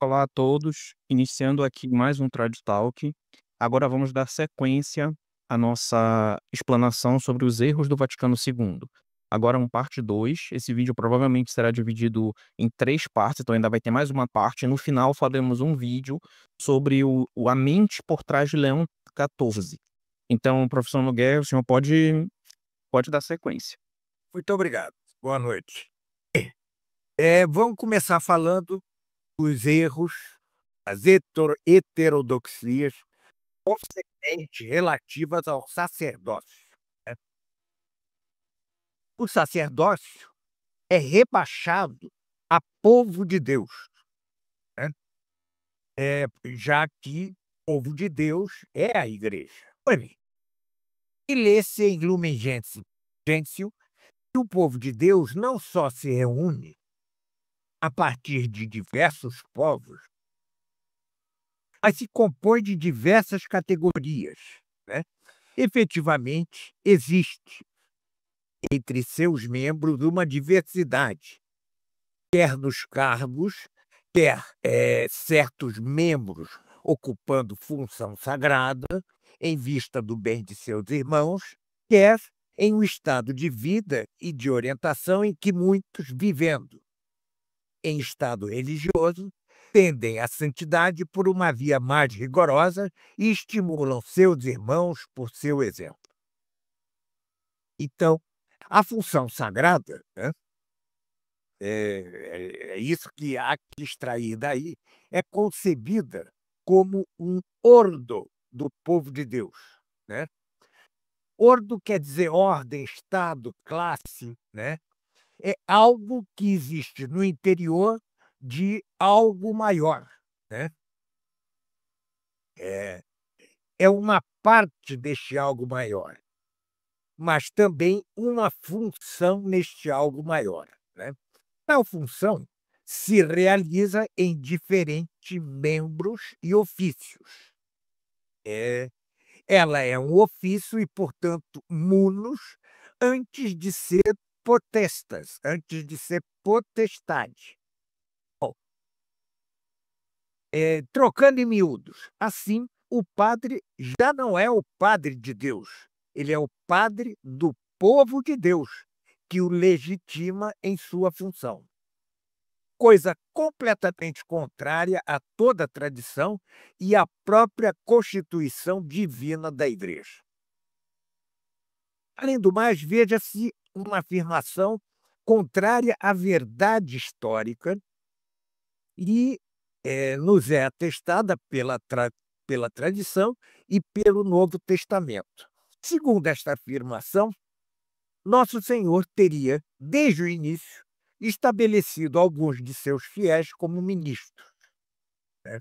Olá a todos, iniciando aqui mais um Trad Talk. Agora vamos dar sequência à nossa explanação sobre os erros do Vaticano II. Agora parte 2. Esse vídeo provavelmente será dividido em 3 partes, então ainda vai ter mais uma parte. No final faremos um vídeo sobre a mente por trás de Leão XIV. Então, professor Nogueira, o senhor pode dar sequência. Muito obrigado. Boa noite. Vamos começar falando dos erros, as heterodoxias consequentes relativas ao sacerdócio, né? O sacerdócio é rebaixado a povo de Deus, né? Já que o povo de Deus é a igreja. Pois bem, e lê-se em Lumen Gentium que o povo de Deus não só se reúne a partir de diversos povos, mas se compõe de diversas categorias, né? Efetivamente, existe entre seus membros uma diversidade, quer nos cargos, quer certos membros ocupando função sagrada em vista do bem de seus irmãos, quer em um estado de vida e de orientação em que muitos, vivendo em estado religioso, tendem à santidade por uma via mais rigorosa e estimulam seus irmãos por seu exemplo. Então, a função sagrada, né, é isso que há que extrair daí, é concebida como um ordo do povo de Deus, né? Ordo quer dizer ordem, estado, classe, né? É algo que existe no interior de algo maior, né? É uma parte deste algo maior, mas também uma função neste algo maior, né? Tal função se realiza em diferentes membros e ofícios. Ela é um ofício e, portanto, munus, antes de ser potestas, antes de ser potestade. Bom, trocando em miúdos, assim, o padre já não é o padre de Deus, ele é o padre do povo de Deus, que o legitima em sua função. Coisa completamente contrária a toda a tradição e à própria constituição divina da Igreja. Além do mais, veja-se uma afirmação contrária à verdade histórica e nos é atestada pela tradição e pelo Novo Testamento. Segundo esta afirmação, Nosso Senhor teria, desde o início, estabelecido alguns de seus fiéis como ministros, né?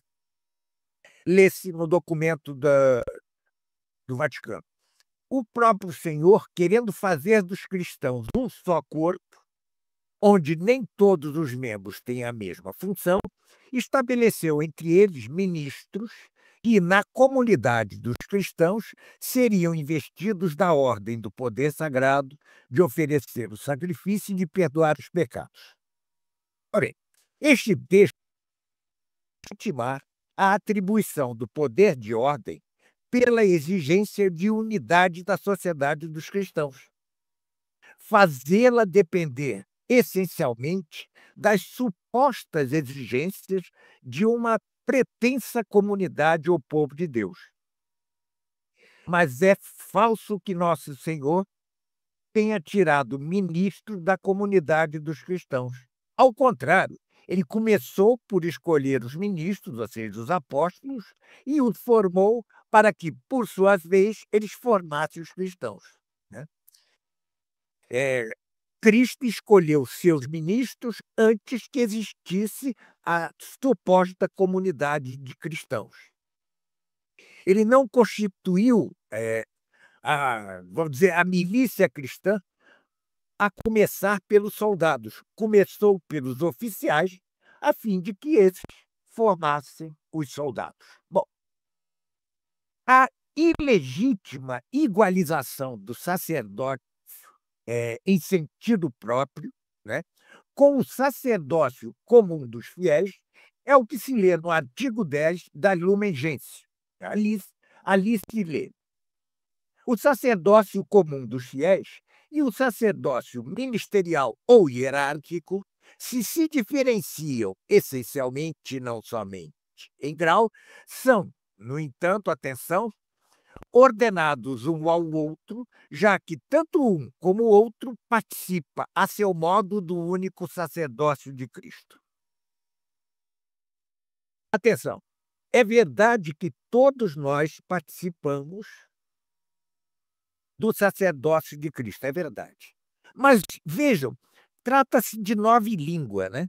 Lê-se no documento do Vaticano. O próprio Senhor, querendo fazer dos cristãos um só corpo, onde nem todos os membros têm a mesma função, estabeleceu entre eles ministros que, na comunidade dos cristãos, seriam investidos da ordem do poder sagrado de oferecer o sacrifício e de perdoar os pecados. Porém, este texto legitimar a atribuição do poder de ordem pela exigência de unidade da sociedade dos cristãos, fazê-la depender essencialmente das supostas exigências de uma pretensa comunidade ou povo de Deus. Mas é falso que Nosso Senhor tenha tirado ministros da comunidade dos cristãos. Ao contrário, ele começou por escolher os ministros, ou seja, os apóstolos, e os formou para que, por sua vez, eles formassem os cristãos, né? Cristo escolheu seus ministros antes que existisse a suposta comunidade de cristãos. Ele não constituiu, vamos dizer, a milícia cristã, a começar pelos soldados. Começou pelos oficiais, a fim de que esses formassem os soldados. Bom, a ilegítima igualização do sacerdócio em sentido próprio, né, com o sacerdócio comum dos fiéis, É o que se lê no artigo 10 da Lumen Gentium. Ali se lê: o sacerdócio comum dos fiéis e o sacerdócio ministerial ou hierárquico se diferenciam essencialmente, não somente em grau, são, no entanto, atenção, ordenados um ao outro, já que tanto um como o outro participa a seu modo do único sacerdócio de Cristo. Atenção, é verdade que todos nós participamos do sacerdócio de Cristo, é verdade. Mas vejam, trata-se de nova língua, né?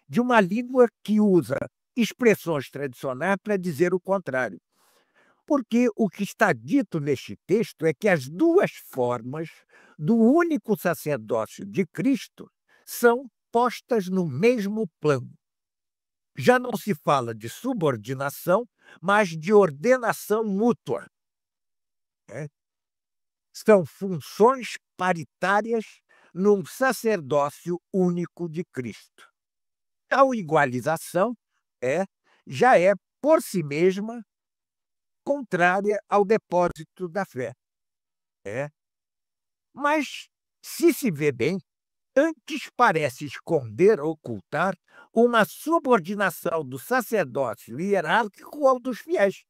De uma língua que usa expressões tradicionais para dizer o contrário. Porque o que está dito neste texto é que as duas formas do único sacerdócio de Cristo são postas no mesmo plano. Já não se fala de subordinação, mas de ordenação mútua. São funções paritárias num sacerdócio único de Cristo. Tal igualização já é, por si mesma, contrária ao depósito da fé. Mas, se vê bem, antes parece esconder ou ocultar uma subordinação do sacerdócio hierárquico ao dos fiéis,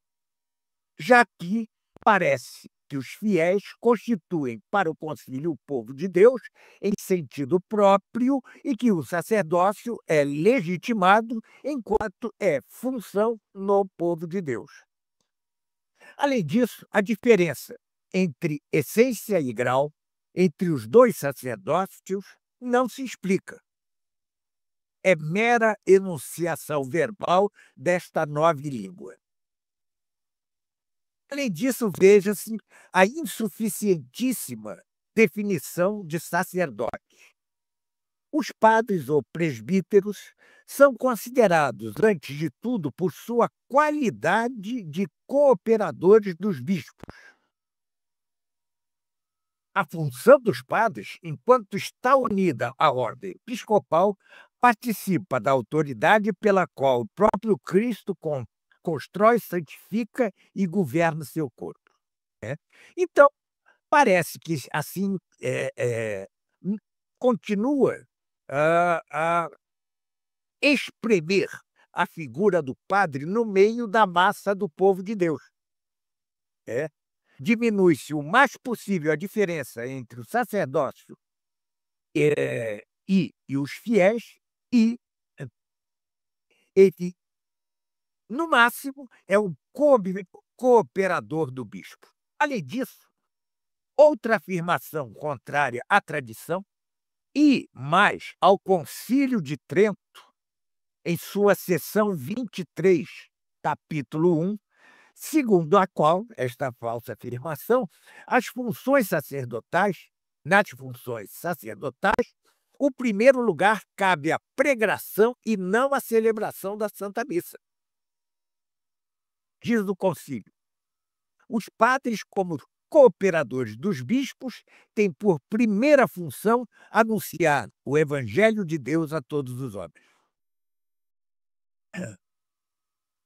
já que parece que os fiéis constituem para o concílio o povo de Deus em sentido próprio e que o sacerdócio é legitimado enquanto é função no povo de Deus. Além disso, a diferença entre essência e grau entre os dois sacerdócios não se explica. É mera enunciação verbal desta nova língua. Além disso, veja-se a insuficientíssima definição de sacerdote. Os padres ou presbíteros são considerados, antes de tudo, por sua qualidade de cooperadores dos bispos. A função dos padres, enquanto está unida à ordem episcopal, participa da autoridade pela qual o próprio Cristo constrói, santifica e governa seu corpo. Então, parece que assim continua a espremer a figura do padre no meio da massa do povo de Deus. Diminui-se o mais possível a diferença entre o sacerdócio e os fiéis, e ele, no máximo, é um cooperador do bispo. Além disso, outra afirmação contrária à tradição e mais ao Concílio de Trento, em sua seção 23, capítulo 1, segundo a qual, esta falsa afirmação, nas funções sacerdotais, o primeiro lugar cabe à pregação e não à celebração da Santa Missa. Diz o concílio: os padres, como cooperadores dos bispos, têm por primeira função anunciar o Evangelho de Deus a todos os homens.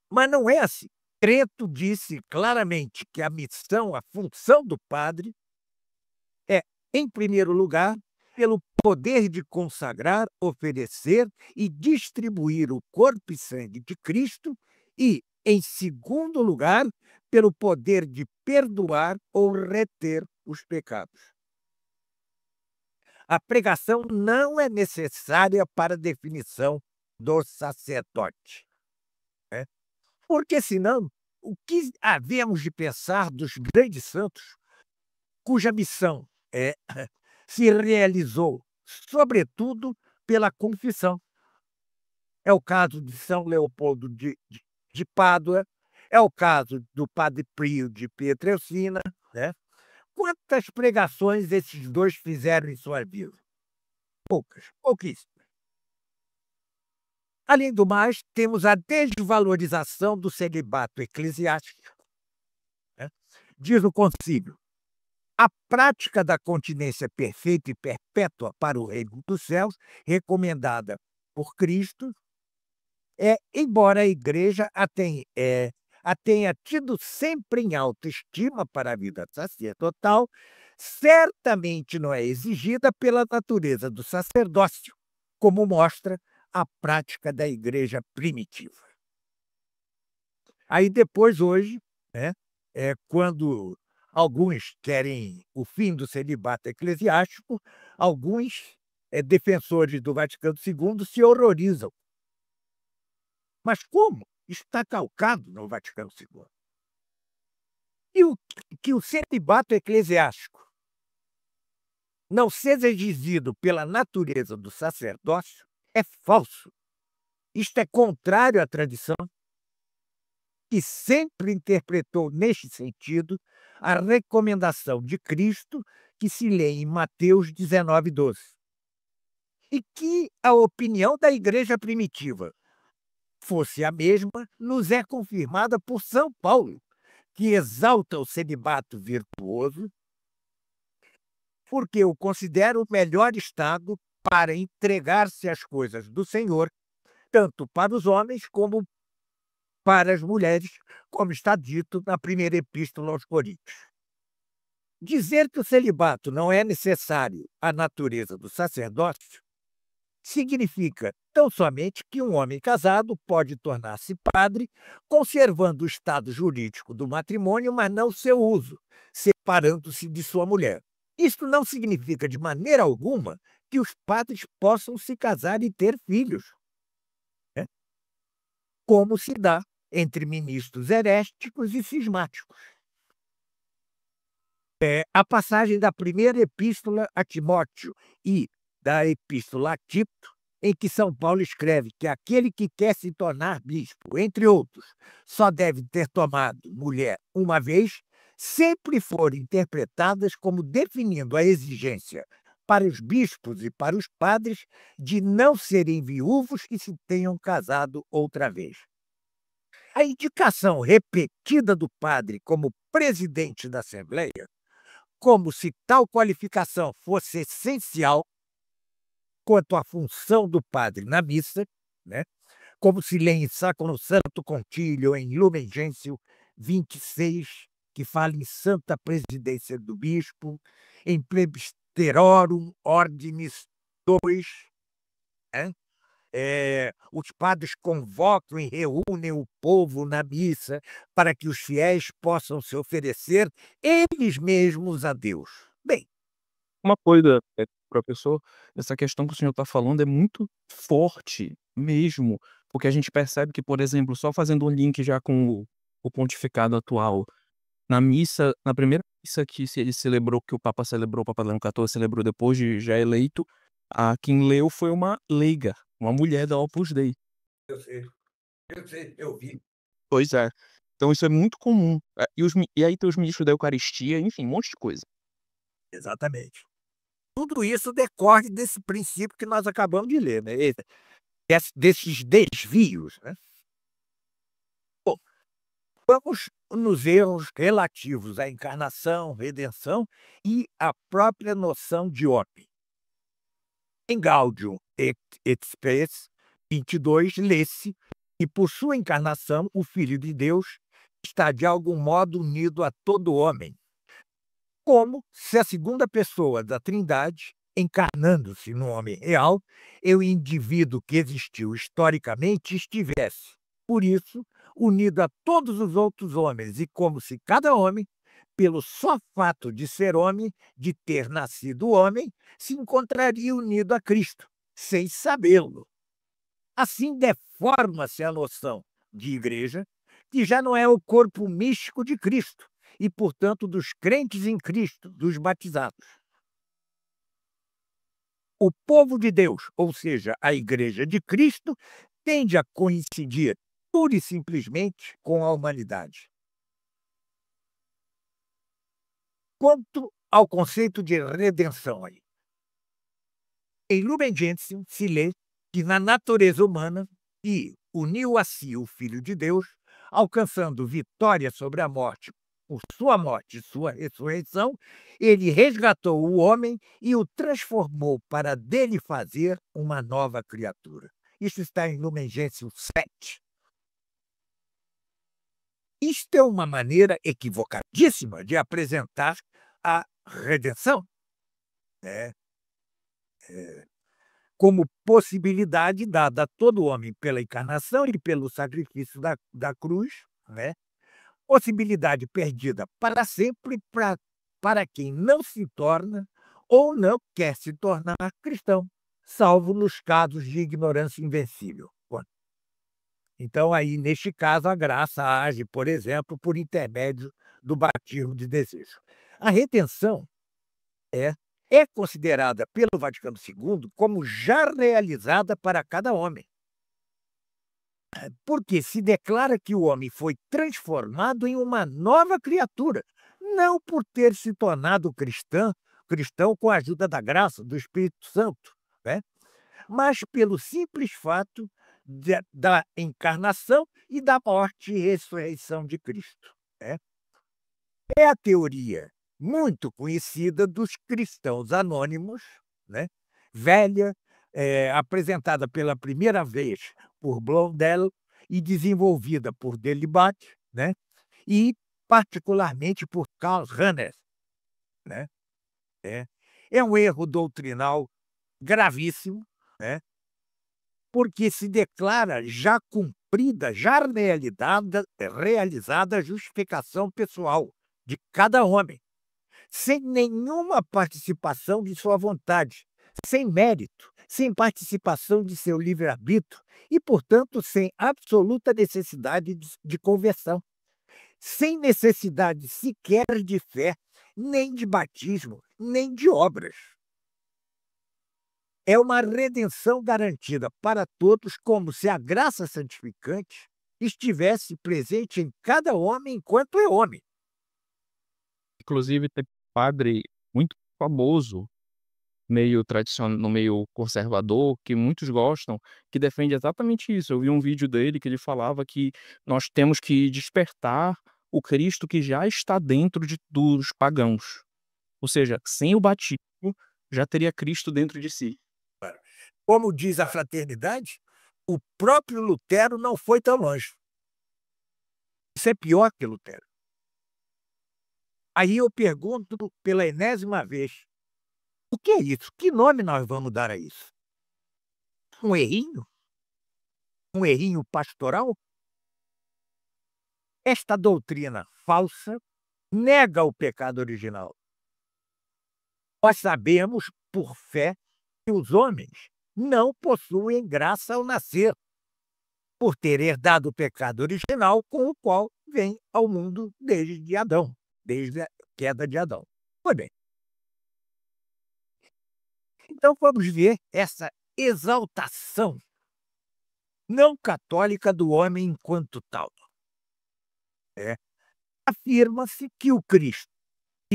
Mas não é assim. Trento disse claramente que a missão, a função do padre é, em primeiro lugar, pelo poder de consagrar, oferecer e distribuir o corpo e sangue de Cristo e, em segundo lugar, pelo poder de perdoar ou reter os pecados. A pregação não é necessária para a definição do sacerdote. Porque, senão, o que havemos de pensar dos grandes santos, cuja missão se realizou, sobretudo, pela confissão? É o caso de São Leopoldo de Pádua, é o caso do Padre Pio de Pietrelcina. Quantas pregações esses dois fizeram em sua vida? Poucas, pouquíssimas. Além do mais, temos a desvalorização do celibato eclesiástico. Diz o concílio: a prática da continência perfeita e perpétua para o reino dos céus, recomendada por Cristo, embora a Igreja a tenha tido sempre em alta estima para a vida sacerdotal, certamente não é exigida pela natureza do sacerdócio, como mostra a prática da Igreja primitiva. Aí depois, hoje, né, quando alguns querem o fim do celibato eclesiástico, alguns defensores do Vaticano II se horrorizam. Mas como? Está calcado no Vaticano II. E que o celibato eclesiástico não seja exigido pela natureza do sacerdócio é falso. Isto é contrário à tradição, que sempre interpretou neste sentido a recomendação de Cristo que se lê em Mateus 19:12. E que a opinião da Igreja primitiva fosse a mesma, nos é confirmada por São Paulo, que exalta o celibato virtuoso, porque o considera o melhor estado para entregar-se às coisas do Senhor, tanto para os homens como para as mulheres, como está dito na primeira epístola aos Coríntios. Dizer que o celibato não é necessário à natureza do sacerdócio significa tão somente que um homem casado pode tornar-se padre, conservando o estado jurídico do matrimônio, mas não seu uso, separando-se de sua mulher. Isto não significa de maneira alguma que os padres possam se casar e ter filhos, né? Como se dá entre ministros heréticos e cismáticos. A passagem da primeira epístola a Timóteo e da epístola a Tito, em que São Paulo escreve que aquele que quer se tornar bispo, entre outros, só deve ter tomado mulher uma vez, sempre foram interpretadas como definindo a exigência para os bispos e para os padres de não serem viúvos que se tenham casado outra vez. A indicação repetida do padre como presidente da Assembleia, como se tal qualificação fosse essencial quanto à função do padre na missa, né? Como se lê em Sacrosanto Concílio, em Lumen Gentium 26, que fala em santa presidência do bispo, em Presbyterorum Ordinis 2, né? Os padres convocam e reúnem o povo na missa para que os fiéis possam se oferecer eles mesmos a Deus. Bem, Uma coisa, professor, essa questão que o senhor está falando é muito forte mesmo, porque a gente percebe que, por exemplo, só fazendo um link já com o pontificado atual, na primeira missa que ele celebrou, que o Papa celebrou, o Papa Leão XIV celebrou depois de já eleito, quem leu foi uma leiga, uma mulher da Opus Dei. eu vi. Pois é. Então isso é muito comum. E aí tem os ministros da Eucaristia, enfim, um monte de coisa. Exatamente. Tudo isso decorre desse princípio que nós acabamos de ler, né? Desses desvios, né? Bom, vamos nos erros relativos à encarnação, redenção e à própria noção de homem. Em Gaudium et Spes 22, lê-se que, por sua encarnação, o Filho de Deus está de algum modo unido a todo homem, como se a segunda pessoa da Trindade, encarnando-se no homem real, e o indivíduo que existiu historicamente estivesse, por isso, unido a todos os outros homens, e como se cada homem, pelo só fato de ser homem, de ter nascido homem, se encontraria unido a Cristo, sem sabê-lo. Assim deforma-se a noção de igreja, que já não é o corpo místico de Cristo, e, portanto, dos crentes em Cristo, dos batizados. O povo de Deus, ou seja, a Igreja de Cristo, tende a coincidir pura e simplesmente com a humanidade. Quanto ao conceito de redenção, em Lumen Gentium se lê que na natureza humana, que uniu a si o Filho de Deus, alcançando vitória sobre a morte por sua morte e sua ressurreição, ele resgatou o homem e o transformou para dele fazer uma nova criatura. Isso está em Lumen Gentium 7. Isto é uma maneira equivocadíssima de apresentar a redenção, né? Como possibilidade dada a todo homem pela encarnação e pelo sacrifício da cruz, né? Possibilidade perdida para sempre para quem não se torna ou não quer se tornar cristão, salvo nos casos de ignorância invencível. Bom, então, aí, neste caso, a graça age, por exemplo, por intermédio do batismo de desejo. A redenção é considerada pelo Vaticano II como já realizada para cada homem, porque se declara que o homem foi transformado em uma nova criatura, não por ter se tornado cristão com a ajuda da graça do Espírito Santo, né? Mas pelo simples fato da encarnação e da morte e ressurreição de Cristo, né? É a teoria muito conhecida dos cristãos anônimos, né? Velha, apresentada pela primeira vez por Blondel e desenvolvida por Delibat, né? E particularmente por Karl Rahner, né? É um erro doutrinal gravíssimo, né? Porque se declara já cumprida, já realizada a justificação pessoal de cada homem, sem nenhuma participação de sua vontade, sem mérito, sem participação de seu livre-arbítrio e, portanto, sem absoluta necessidade de conversão, sem necessidade sequer de fé, nem de batismo, nem de obras. É uma redenção garantida para todos, como se a graça santificante estivesse presente em cada homem enquanto é homem. Inclusive, tem padre muito famoso no meio conservador, que muitos gostam, que defende exatamente isso. Eu vi um vídeo dele que ele falava que nós temos que despertar o Cristo que já está dentro dos pagãos. Ou seja, sem o batismo, já teria Cristo dentro de si. Como diz a fraternidade, o próprio Lutero não foi tão longe. Isso é pior que Lutero. Aí eu pergunto pela enésima vez, o que é isso? Que nome nós vamos dar a isso? Um errinho? Um errinho pastoral? Esta doutrina falsa nega o pecado original. Nós sabemos, por fé, que os homens não possuem graça ao nascer, por ter herdado o pecado original com o qual vem ao mundo desde Adão, desde a queda de Adão. Pois bem, então vamos ver essa exaltação não católica do homem enquanto tal. Afirma-se que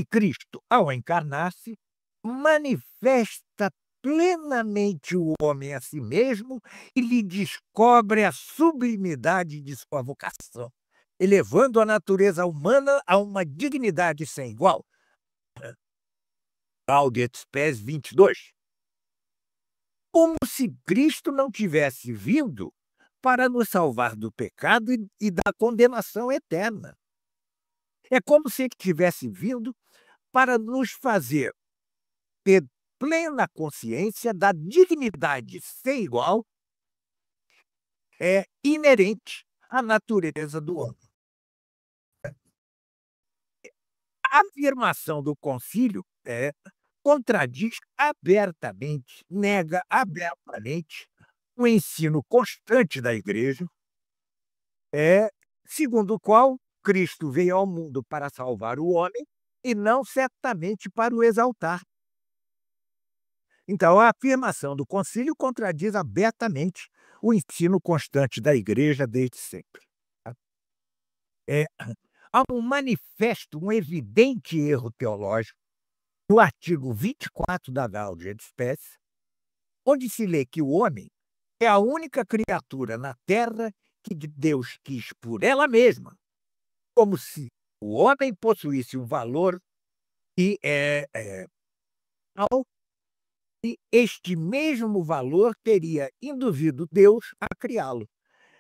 Cristo, ao encarnar-se, manifesta plenamente o homem a si mesmo e lhe descobre a sublimidade de sua vocação, elevando a natureza humana a uma dignidade sem igual. Gaudium et Spes 22. Como se Cristo não tivesse vindo para nos salvar do pecado e da condenação eterna. É como se ele tivesse vindo para nos fazer ter plena consciência da dignidade sem igual inerente à natureza do homem. A afirmação do concílio contradiz abertamente, nega abertamente o ensino constante da Igreja, segundo o qual Cristo veio ao mundo para salvar o homem e não certamente para o exaltar. Então, a afirmação do concílio contradiz abertamente o ensino constante da Igreja desde sempre. Há um manifesto, um evidente erro teológico no artigo 24 da Gaudium et Spes, onde se lê que o homem é a única criatura na Terra que Deus quis por ela mesma, como se o homem possuísse um valor que é e este mesmo valor teria induzido Deus a criá-lo.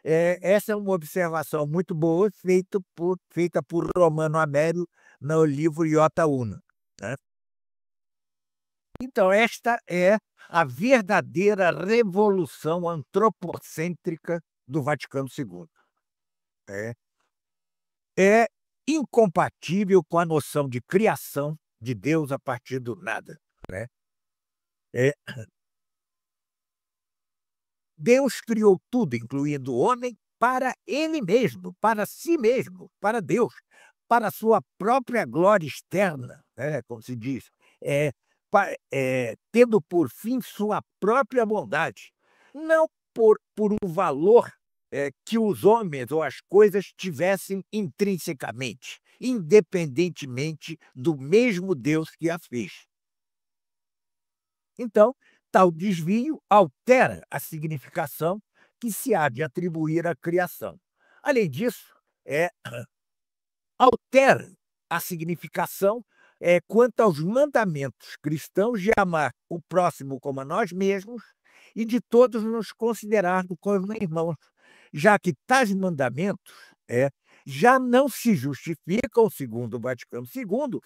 Essa é uma observação muito boa feita por Romano Amério no livro Iota Una, né. Então esta é a verdadeira revolução antropocêntrica do Vaticano II. É é incompatível com a noção de criação de Deus a partir do nada, né. É Deus criou tudo, incluindo o homem, para ele mesmo, para si mesmo, para Deus, para a sua própria glória externa, né, como se diz, é tendo por fim sua própria bondade, não por um valor, que os homens ou as coisas tivessem intrinsecamente, independentemente do mesmo Deus que a fez. Então, tal desvio altera a significação que se há de atribuir à criação. Além disso, altera a significação, quanto aos mandamentos cristãos de amar o próximo como a nós mesmos e de todos nos considerarmos como irmãos, já que tais mandamentos, já não se justificam, segundo o Vaticano II,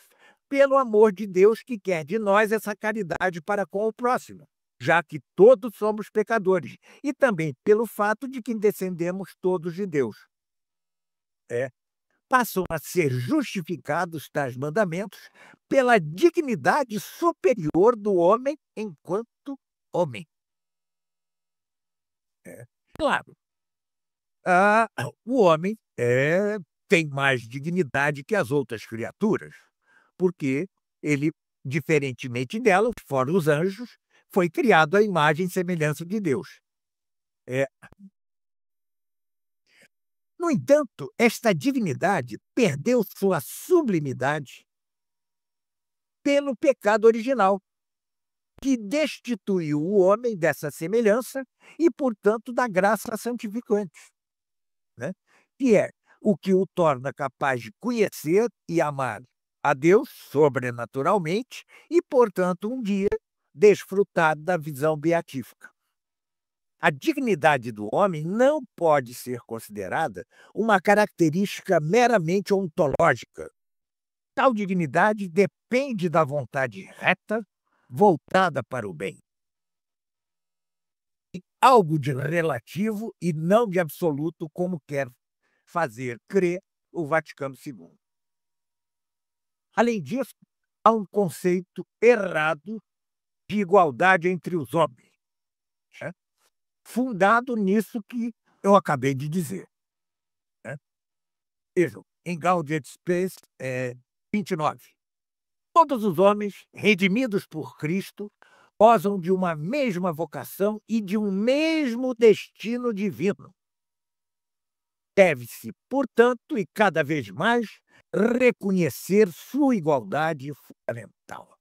pelo amor de Deus que quer de nós essa caridade para com o próximo, já que todos somos pecadores, e também pelo fato de que descendemos todos de Deus. Passam a ser justificados tais mandamentos pela dignidade superior do homem enquanto homem. Claro, o homem tem mais dignidade que as outras criaturas, porque ele, diferentemente delas, fora os anjos, foi criado à imagem e semelhança de Deus. No entanto, esta divinidade perdeu sua sublimidade pelo pecado original, que destituiu o homem dessa semelhança e, portanto, da graça santificante, né, que é o que o torna capaz de conhecer e amar a Deus sobrenaturalmente e, portanto, um dia desfrutar da visão beatífica. A dignidade do homem não pode ser considerada uma característica meramente ontológica. Tal dignidade depende da vontade reta, voltada para o bem. Algo de relativo e não de absoluto, como quer fazer crer o Vaticano II. Além disso, há um conceito errado de igualdade entre os homens, né, fundado nisso que eu acabei de dizer, né. Vejam, em Gaudium et Spes 29. Todos os homens, redimidos por Cristo, gozam de uma mesma vocação e de um mesmo destino divino. Deve-se, portanto, e cada vez mais, reconhecer sua igualdade fundamental.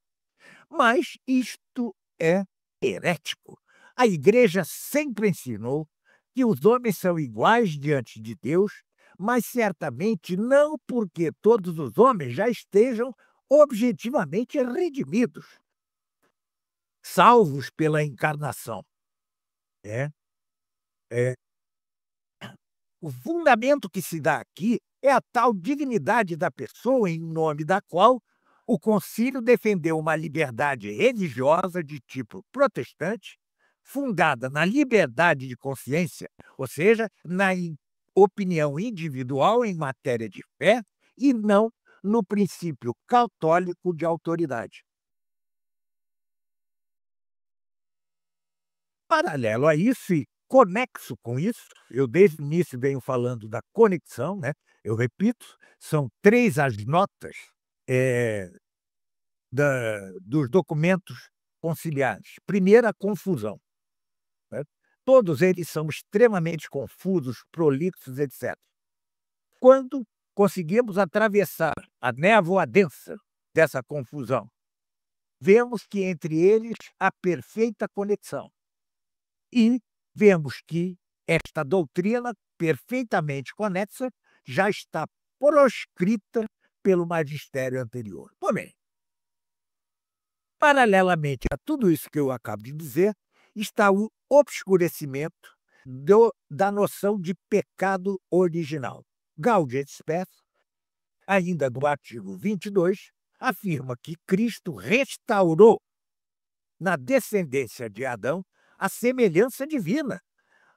Mas isto é herético. A Igreja sempre ensinou que os homens são iguais diante de Deus, mas certamente não porque todos os homens já estejam objetivamente redimidos, salvos pela encarnação. É, é. O fundamento que se dá aqui é a tal dignidade da pessoa em nome da qual o concílio defendeu uma liberdade religiosa de tipo protestante, fundada na liberdade de consciência, ou seja, na opinião individual em matéria de fé, e não no princípio católico de autoridade. Paralelo a isso e conexo com isso, eu desde o início venho falando da conexão, né? Eu repito, são 3 as notas dos documentos conciliares. Primeira, a confusão, né? Todos eles são extremamente confusos, prolixos, etc. Quando conseguimos atravessar a névoa densa dessa confusão, vemos que entre eles há perfeita conexão. E vemos que esta doutrina, perfeitamente conexa, já está proscrita pelo magistério anterior. Pois bem, Paralelamente a tudo isso que eu acabo de dizer, está o obscurecimento da noção de pecado original. Gaudium et Spes, ainda no artigo 22, afirma que Cristo restaurou na descendência de Adão a semelhança divina,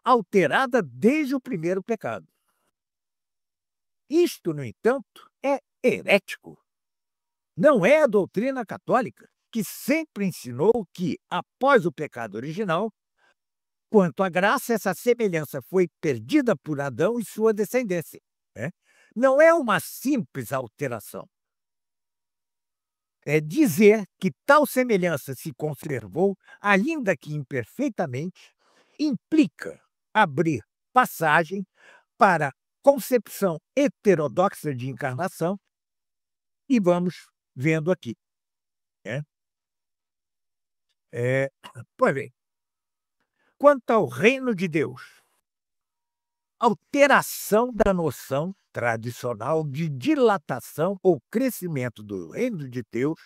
alterada desde o primeiro pecado. Isto, no entanto, é herético. Não é a doutrina católica, que sempre ensinou que, após o pecado original, quanto à graça, essa semelhança foi perdida por Adão e sua descendência. Não é uma simples alteração. É dizer que tal semelhança se conservou, ainda que imperfeitamente, implica abrir passagem para a concepção heterodoxa de encarnação, e vamos vendo aqui. Pois bem, quanto ao reino de Deus, alteração da noção tradicional de dilatação ou crescimento do reino de Deus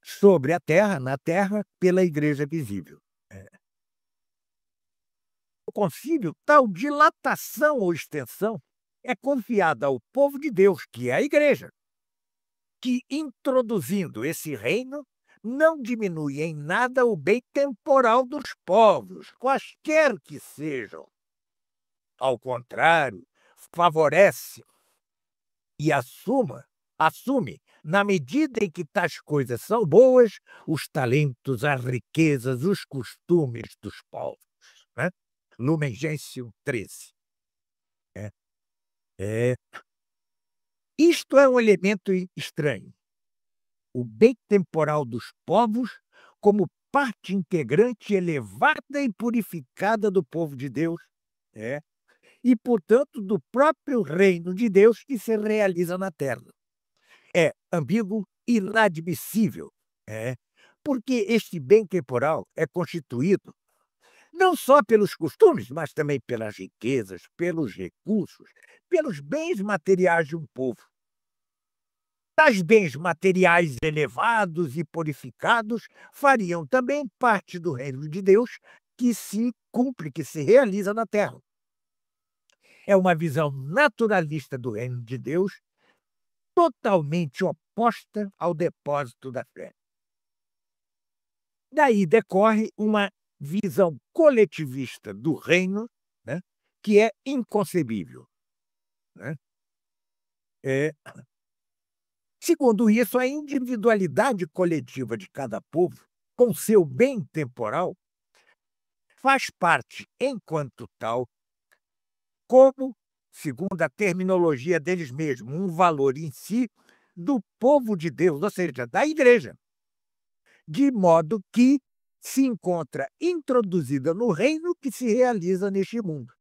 sobre a terra, na terra, pela igreja visível. O concílio, tal dilatação ou extensão é confiada ao povo de Deus, que é a igreja, que, introduzindo esse reino, não diminui em nada o bem temporal dos povos, quaisquer que sejam. Ao contrário, favorece e assume, na medida em que tais coisas são boas, os talentos, as riquezas, os costumes dos povos. Lumen Gentium 13. Isto é um elemento estranho. O bem temporal dos povos como parte integrante elevada e purificada do povo de Deus, e, portanto, do próprio reino de Deus que se realiza na terra. É ambíguo e inadmissível, porque este bem temporal é constituído não só pelos costumes, mas também pelas riquezas, pelos recursos, pelos bens materiais de um povo. Tais bens materiais elevados e purificados fariam também parte do reino de Deus que se cumpre, que se realiza na terra. É uma visão naturalista do reino de Deus, totalmente oposta ao depósito da fé. Daí decorre uma visão coletivista do reino, que é inconcebível. Segundo isso, a individualidade coletiva de cada povo, com seu bem temporal, faz parte, enquanto tal, como, segundo a terminologia deles mesmos, um valor em si do povo de Deus, ou seja, da igreja, de modo que se encontra introduzida no reino que se realiza neste mundo.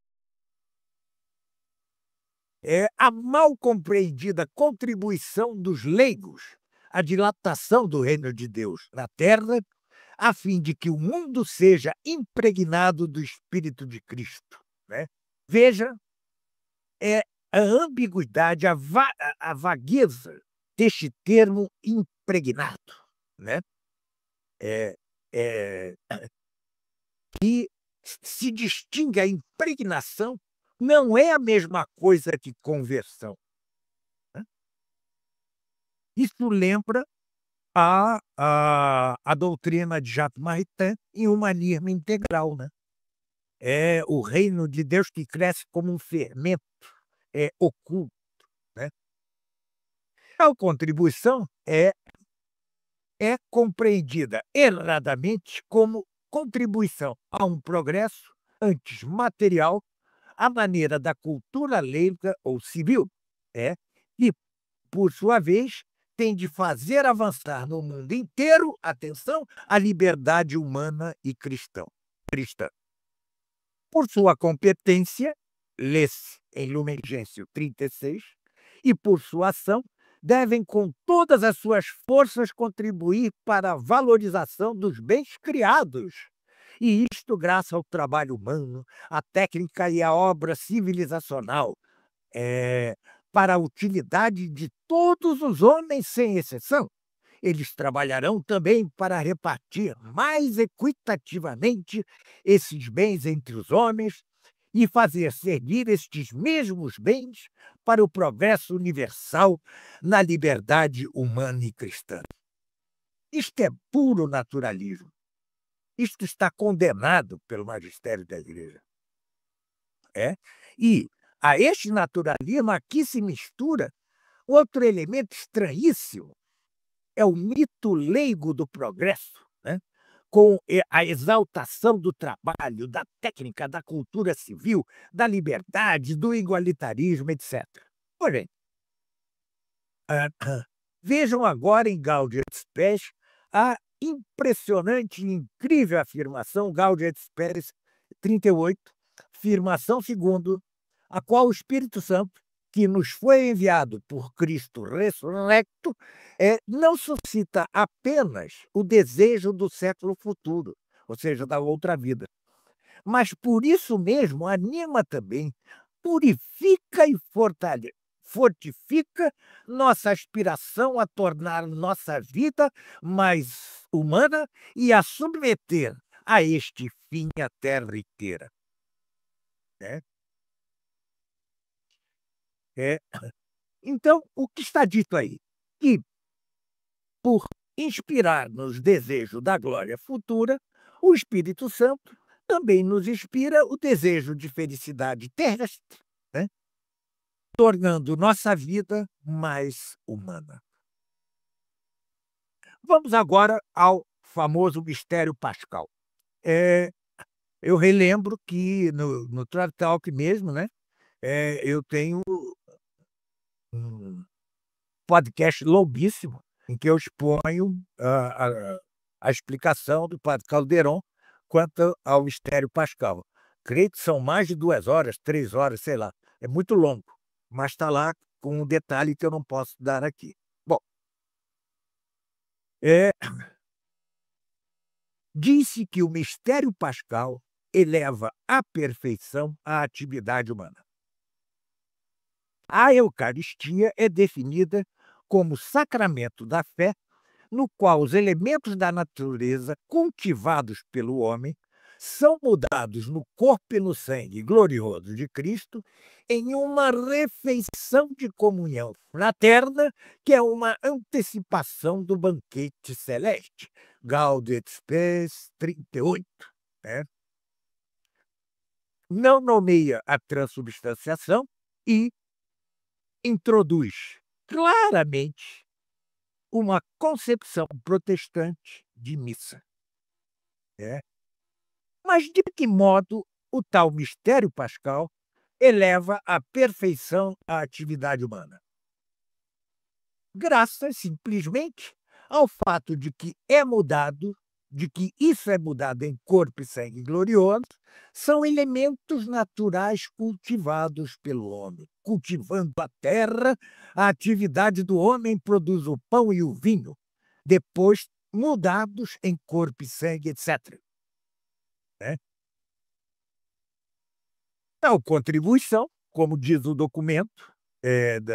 É a mal compreendida contribuição dos leigos à dilatação do reino de Deus na terra, a fim de que o mundo seja impregnado do Espírito de Cristo. Veja, a ambiguidade, a vagueza deste termo impregnado, que se distingue a impregnação, não é a mesma coisa que conversão. Isso lembra a doutrina de Jacques Maritain em humanismo integral. É o reino de Deus que cresce como um fermento oculto. A contribuição é compreendida erradamente como contribuição a um progresso antes material, à maneira da cultura leiga ou civil, que, por sua vez, tem de fazer avançar no mundo inteiro, atenção, a liberdade humana e cristã. Por sua competência, lê-se em Lumen Gentium 36, e por sua ação, devem com todas as suas forças contribuir para a valorização dos bens criados. E isto graças ao trabalho humano, à técnica e à obra civilizacional, para a utilidade de todos os homens sem exceção, eles trabalharão também para repartir mais equitativamente esses bens entre os homens e fazer servir estes mesmos bens para o progresso universal na liberdade humana e cristã. Isto é puro naturalismo. Isto está condenado pelo magistério da Igreja. E a este naturalismo aqui se mistura outro elemento estranhíssimo, é o mito leigo do progresso, né? Com a exaltação do trabalho, da técnica, da cultura civil, da liberdade, do igualitarismo, etc. Porém, vejam agora em Gaudium et Spes a impressionante e incrível afirmação, Gaudium et Spes 38, afirmação segundo, a qual o Espírito Santo, que nos foi enviado por Cristo ressurrecto, não suscita apenas o desejo do século futuro, ou seja, da outra vida, mas por isso mesmo anima também, purifica e fortifica nossa aspiração a tornar nossa vida mais humana e a submeter a este fim a terra inteira. Então, o que está dito aí? Que, por inspirar-nos desejo da glória futura, o Espírito Santo também nos inspira o desejo de felicidade terrestre, né? Tornando nossa vida mais humana. Vamos agora ao famoso mistério pascal. Eu relembro que no Trad Talk mesmo, né, eu tenho um podcast longuíssimo em que eu exponho a explicação do padre Calderon quanto ao mistério pascal. Creio que são mais de 2 horas, 3 horas, sei lá. É muito longo, mas está lá com um detalhe que eu não posso dar aqui. Bom, disse que o mistério pascal eleva à perfeição a atividade humana. A Eucaristia é definida como sacramento da fé, no qual os elementos da natureza cultivados pelo homem são mudados no corpo e no sangue glorioso de Cristo em uma refeição de comunhão fraterna, que é uma antecipação do banquete celeste. Gaudium et Spes 38. Não nomeia a transubstanciação e introduz claramente uma concepção protestante de missa. Mas de que modo o tal mistério pascal eleva à perfeição a atividade humana? Graças simplesmente ao fato de que isso é mudado em corpo e sangue glorioso, são elementos naturais cultivados pelo homem. Cultivando a terra, a atividade do homem produz o pão e o vinho, depois mudados em corpo e sangue, etc. Tal contribuição, como diz o documento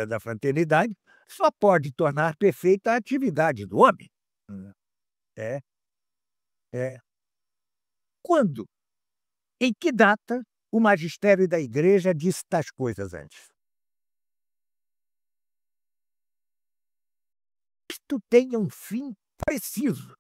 da fraternidade, só pode tornar perfeita a atividade do homem. Quando? Em que data o magistério da Igreja disse tais coisas antes? Isto tem um fim preciso: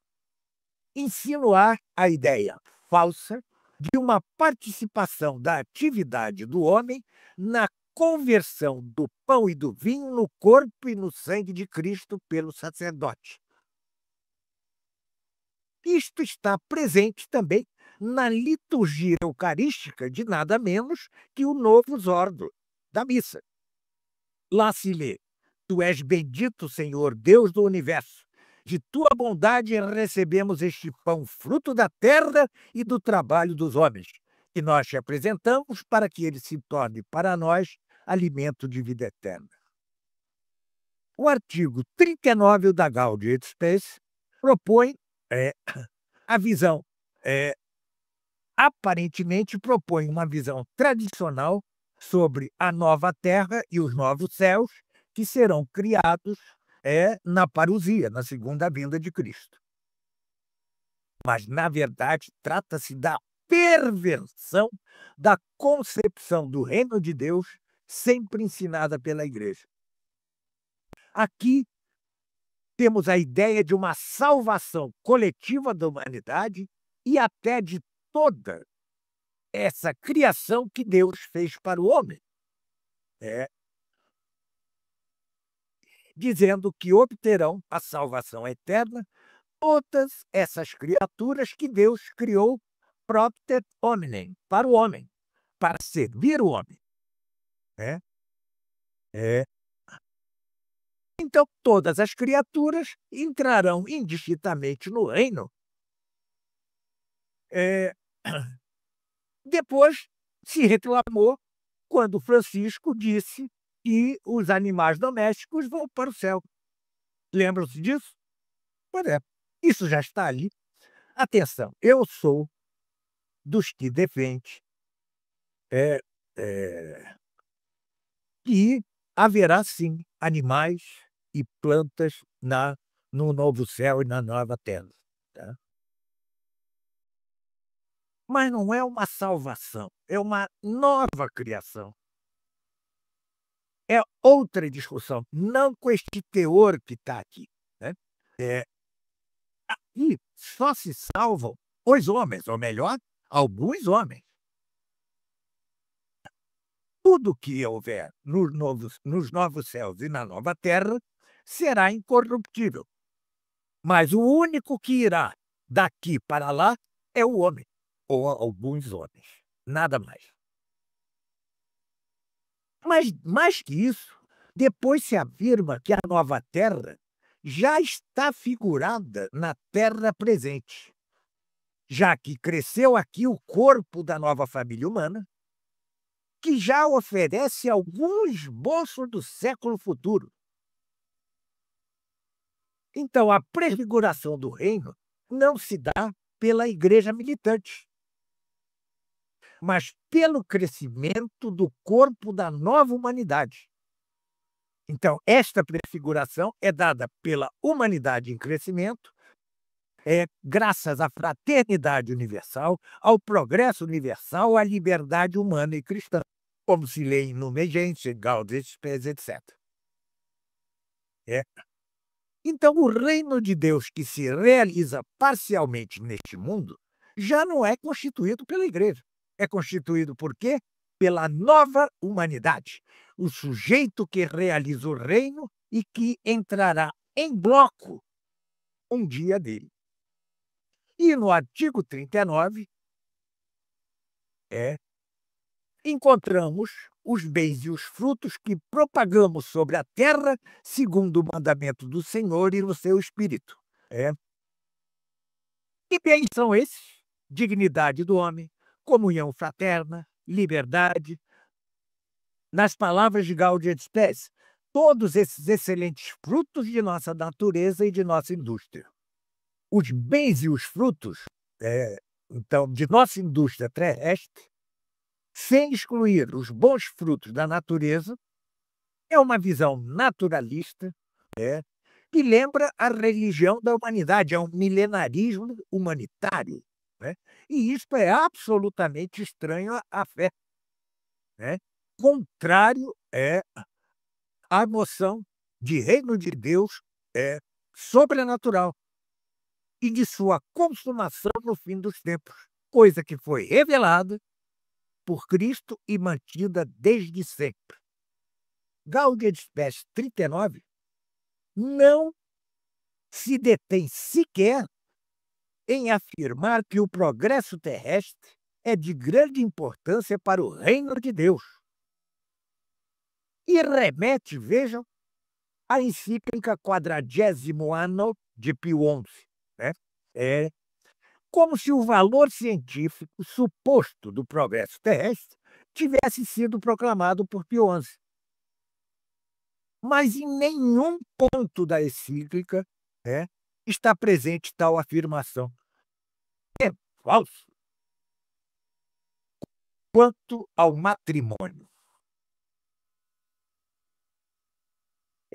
insinuar a ideia falsa de uma participação da atividade do homem na conversão do pão e do vinho no corpo e no sangue de Cristo pelo sacerdote. Isto está presente também na liturgia eucarística de nada menos que o Novus Ordo da missa. Lá se lê: Tu és bendito, Senhor, Deus do universo. De tua bondade recebemos este pão, fruto da terra e do trabalho dos homens, que nós te apresentamos para que ele se torne para nós alimento de vida eterna. O artigo 39 da Gaudium et Spes propõe a visão, aparentemente propõe uma visão tradicional sobre a nova terra e os novos céus que serão criados na parousia, na segunda vinda de Cristo. Mas, na verdade, trata-se da perversão da concepção do reino de Deus sempre ensinada pela Igreja. Aqui temos a ideia de uma salvação coletiva da humanidade e até de toda essa criação que Deus fez para o homem. Dizendo que obterão a salvação eterna todas essas criaturas que Deus criou propter hominem, para o homem, para servir o homem. Então, todas as criaturas entrarão indistintamente no reino. Depois se reclamou quando Francisco disse que os animais domésticos vão para o céu. Lembram-se disso? Pois é, isso já está ali. Atenção, eu sou dos que defende que haverá sim animais e plantas no novo céu e na nova terra. Tá? Mas não é uma salvação, é uma nova criação. É outra discussão, não com este teor que está aqui. Aqui só se salvam os homens, ou melhor, alguns homens. Tudo que houver nos novos céus e na nova terra será incorruptível. Mas o único que irá daqui para lá é o homem, ou alguns homens, nada mais. Mas, mais que isso, depois se afirma que a nova terra já está figurada na terra presente, já que cresceu aqui o corpo da nova família humana, que já oferece algum esboço do século futuro. Então, a prefiguração do reino não se dá pela igreja militante, mas pelo crescimento do corpo da nova humanidade. Então, esta prefiguração é dada pela humanidade em crescimento, graças à fraternidade universal, ao progresso universal, à liberdade humana e cristã, como se lê em Lumen Gentium, Gaudium et Spes, etc. Então, o reino de Deus que se realiza parcialmente neste mundo já não é constituído pela igreja. É constituído por quê? Pela nova humanidade, o sujeito que realiza o reino e que entrará em bloco um dia dele. E no artigo 39, encontramos os bens e os frutos que propagamos sobre a terra, segundo o mandamento do Senhor e no seu Espírito. Que bens são esses? Dignidade do homem, comunhão fraterna, liberdade. Nas palavras de Gaudium et Spes, todos esses excelentes frutos de nossa natureza e de nossa indústria. Os bens e os frutos, então, de nossa indústria terrestre, sem excluir os bons frutos da natureza, é uma visão naturalista, que lembra a religião da humanidade, é um milenarismo humanitário. E isso é absolutamente estranho à fé. Contrário à noção de reino de Deus sobrenatural e de sua consumação no fim dos tempos, coisa que foi revelada por Cristo e mantida desde sempre. Gaudium et Spes 39 não se detém sequer em afirmar que o progresso terrestre é de grande importância para o reino de Deus. E remete, vejam, à encíclica 40º Anno de Pio XI. Como se o valor científico suposto do progresso terrestre tivesse sido proclamado por Pio XI. Mas em nenhum ponto da encíclica está presente tal afirmação. É falso. Quanto ao matrimônio,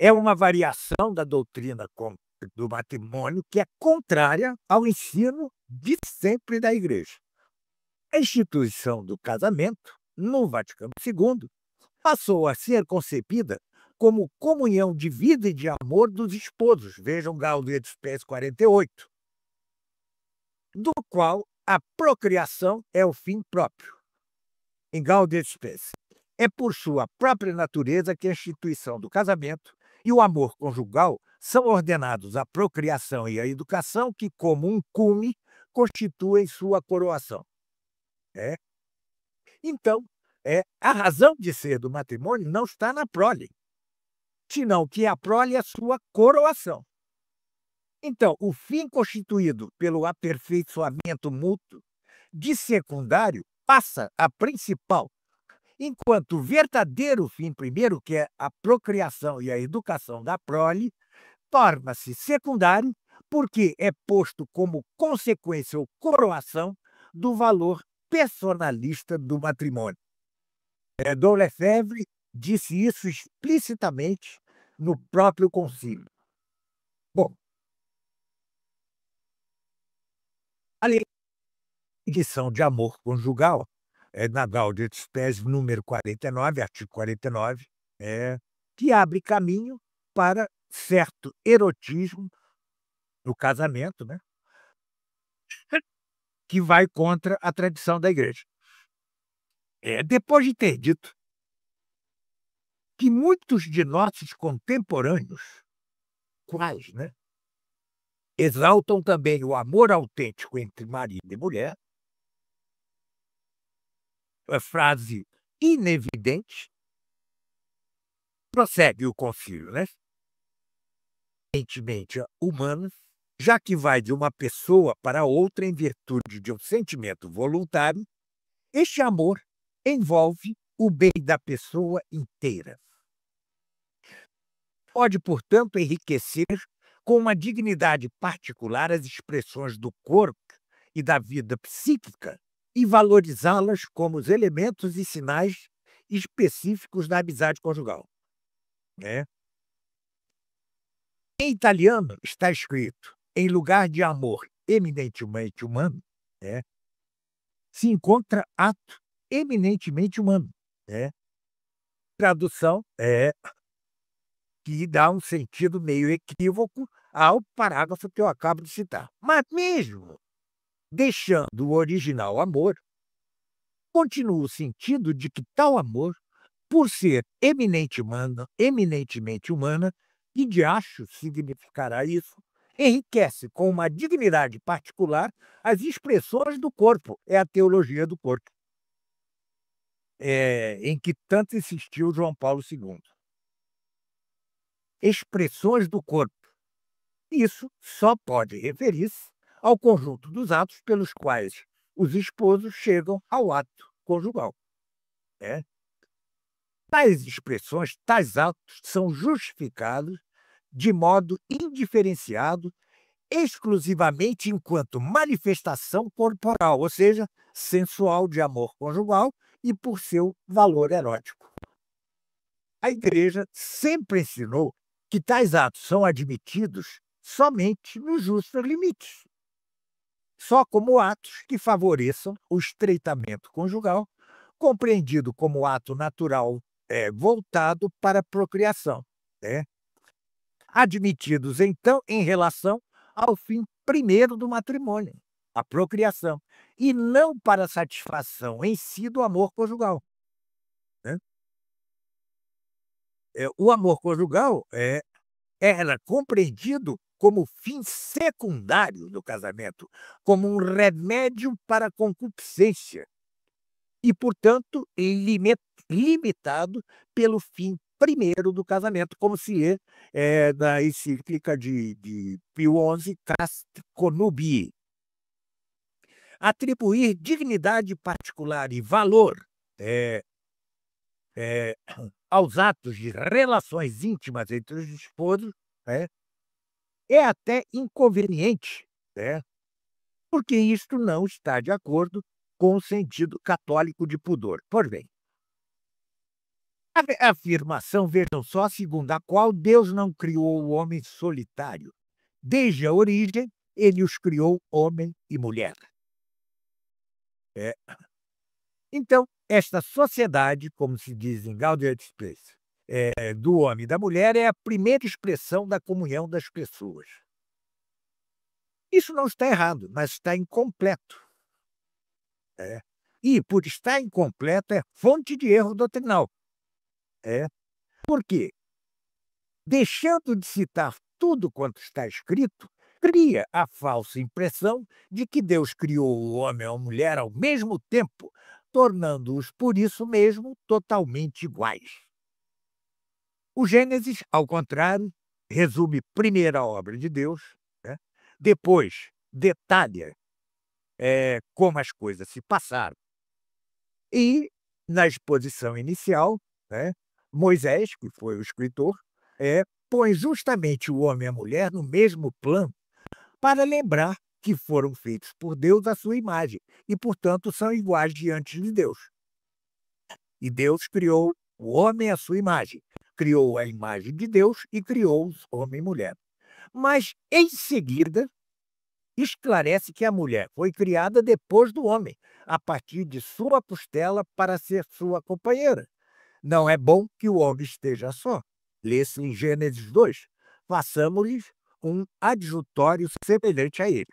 é uma variação da doutrina do matrimônio que é contrária ao ensino de sempre da Igreja. A instituição do casamento, no Vaticano II, passou a ser concebida como comunhão de vida e de amor dos esposos, vejam Gaudium et Spes 48, do qual a procriação é o fim próprio. Em Gaudium et Spes, é por sua própria natureza que a instituição do casamento e o amor conjugal são ordenados à procriação e à educação que, como um cume, constituem sua coroação. Então, a razão de ser do matrimônio não está na prole, senão que a prole é a sua coroação. Então, o fim constituído pelo aperfeiçoamento mútuo de secundário passa a principal, enquanto o verdadeiro fim primeiro, que é a procriação e a educação da prole, torna-se secundário porque é posto como consequência ou coroação do valor personalista do matrimônio. Dom Lefebvre disse isso explicitamente no próprio concílio. Bom, a lição de amor conjugal na Gaudium et Spes número 49, artigo 49, que abre caminho para certo erotismo no casamento, né? Que vai contra a tradição da Igreja. Depois de ter dito que muitos de nossos contemporâneos, quais, né, exaltam também o amor autêntico entre marido e mulher, a frase inevidente, prossegue o concílio, né? Evidentemente humanos, já que vai de uma pessoa para outra em virtude de um sentimento voluntário, este amor envolve o bem da pessoa inteira. Pode, portanto, enriquecer com uma dignidade particular as expressões do corpo e da vida psíquica e valorizá-las como os elementos e sinais específicos da amizade conjugal. Em italiano está escrito, em lugar de amor eminentemente humano, se encontra ato eminentemente humano. Tradução que dá um sentido meio equívoco ao parágrafo que eu acabo de citar. Mas mesmo deixando o original amor, continua o sentido de que tal amor, por ser eminentemente humana, e de acho significará isso, enriquece com uma dignidade particular as expressões do corpo, é a teologia do corpo, em que tanto insistiu João Paulo II. Expressões do corpo. Isso só pode referir-se ao conjunto dos atos pelos quais os esposos chegam ao ato conjugal. Tais expressões, tais atos, são justificados de modo indiferenciado, exclusivamente enquanto manifestação corporal, ou seja, sensual de amor conjugal e por seu valor erótico. A Igreja sempre ensinou que tais atos são admitidos somente nos justos limites, só como atos que favoreçam o estreitamento conjugal, compreendido como ato natural voltado para a procriação, admitidos, então, em relação ao fim primeiro do matrimônio, a procriação, e não para a satisfação em si do amor conjugal. O amor conjugal era compreendido como fim secundário do casamento, como um remédio para a concupiscência e, portanto, limitado pelo fim primeiro do casamento, como se na encíclica de Pio XI, Cast Connubii. Atribuir dignidade particular e valor aos atos de relações íntimas entre os esposos é até inconveniente, porque isto não está de acordo com o sentido católico de pudor. Pois bem, A afirmação, vejam só, segundo a qual Deus não criou o homem solitário. Desde a origem, ele os criou homem e mulher. É. Então, esta sociedade, como se diz em Gaudium et Spes, do homem e da mulher, é a primeira expressão da comunhão das pessoas. Isso não está errado, mas está incompleto. E, por estar incompleto, é fonte de erro doutrinal. Por quê? Deixando de citar tudo quanto está escrito, cria a falsa impressão de que Deus criou o homem e a mulher ao mesmo tempo, tornando-os, por isso mesmo, totalmente iguais. O Gênesis, ao contrário, resume primeiro a obra de Deus, depois detalha como as coisas se passaram. E, na exposição inicial, Moisés, que foi o escritor, põe justamente o homem e a mulher no mesmo plano para lembrar que foram feitos por Deus à sua imagem e, portanto, são iguais diante de Deus. E Deus criou o homem à sua imagem, criou a imagem de Deus e criou-os homem e mulher. Mas, em seguida, esclarece que a mulher foi criada depois do homem, a partir de sua costela para ser sua companheira. Não é bom que o homem esteja só. Lê-se em Gênesis 2. Façamos-lhes um adjutório semelhante a ele.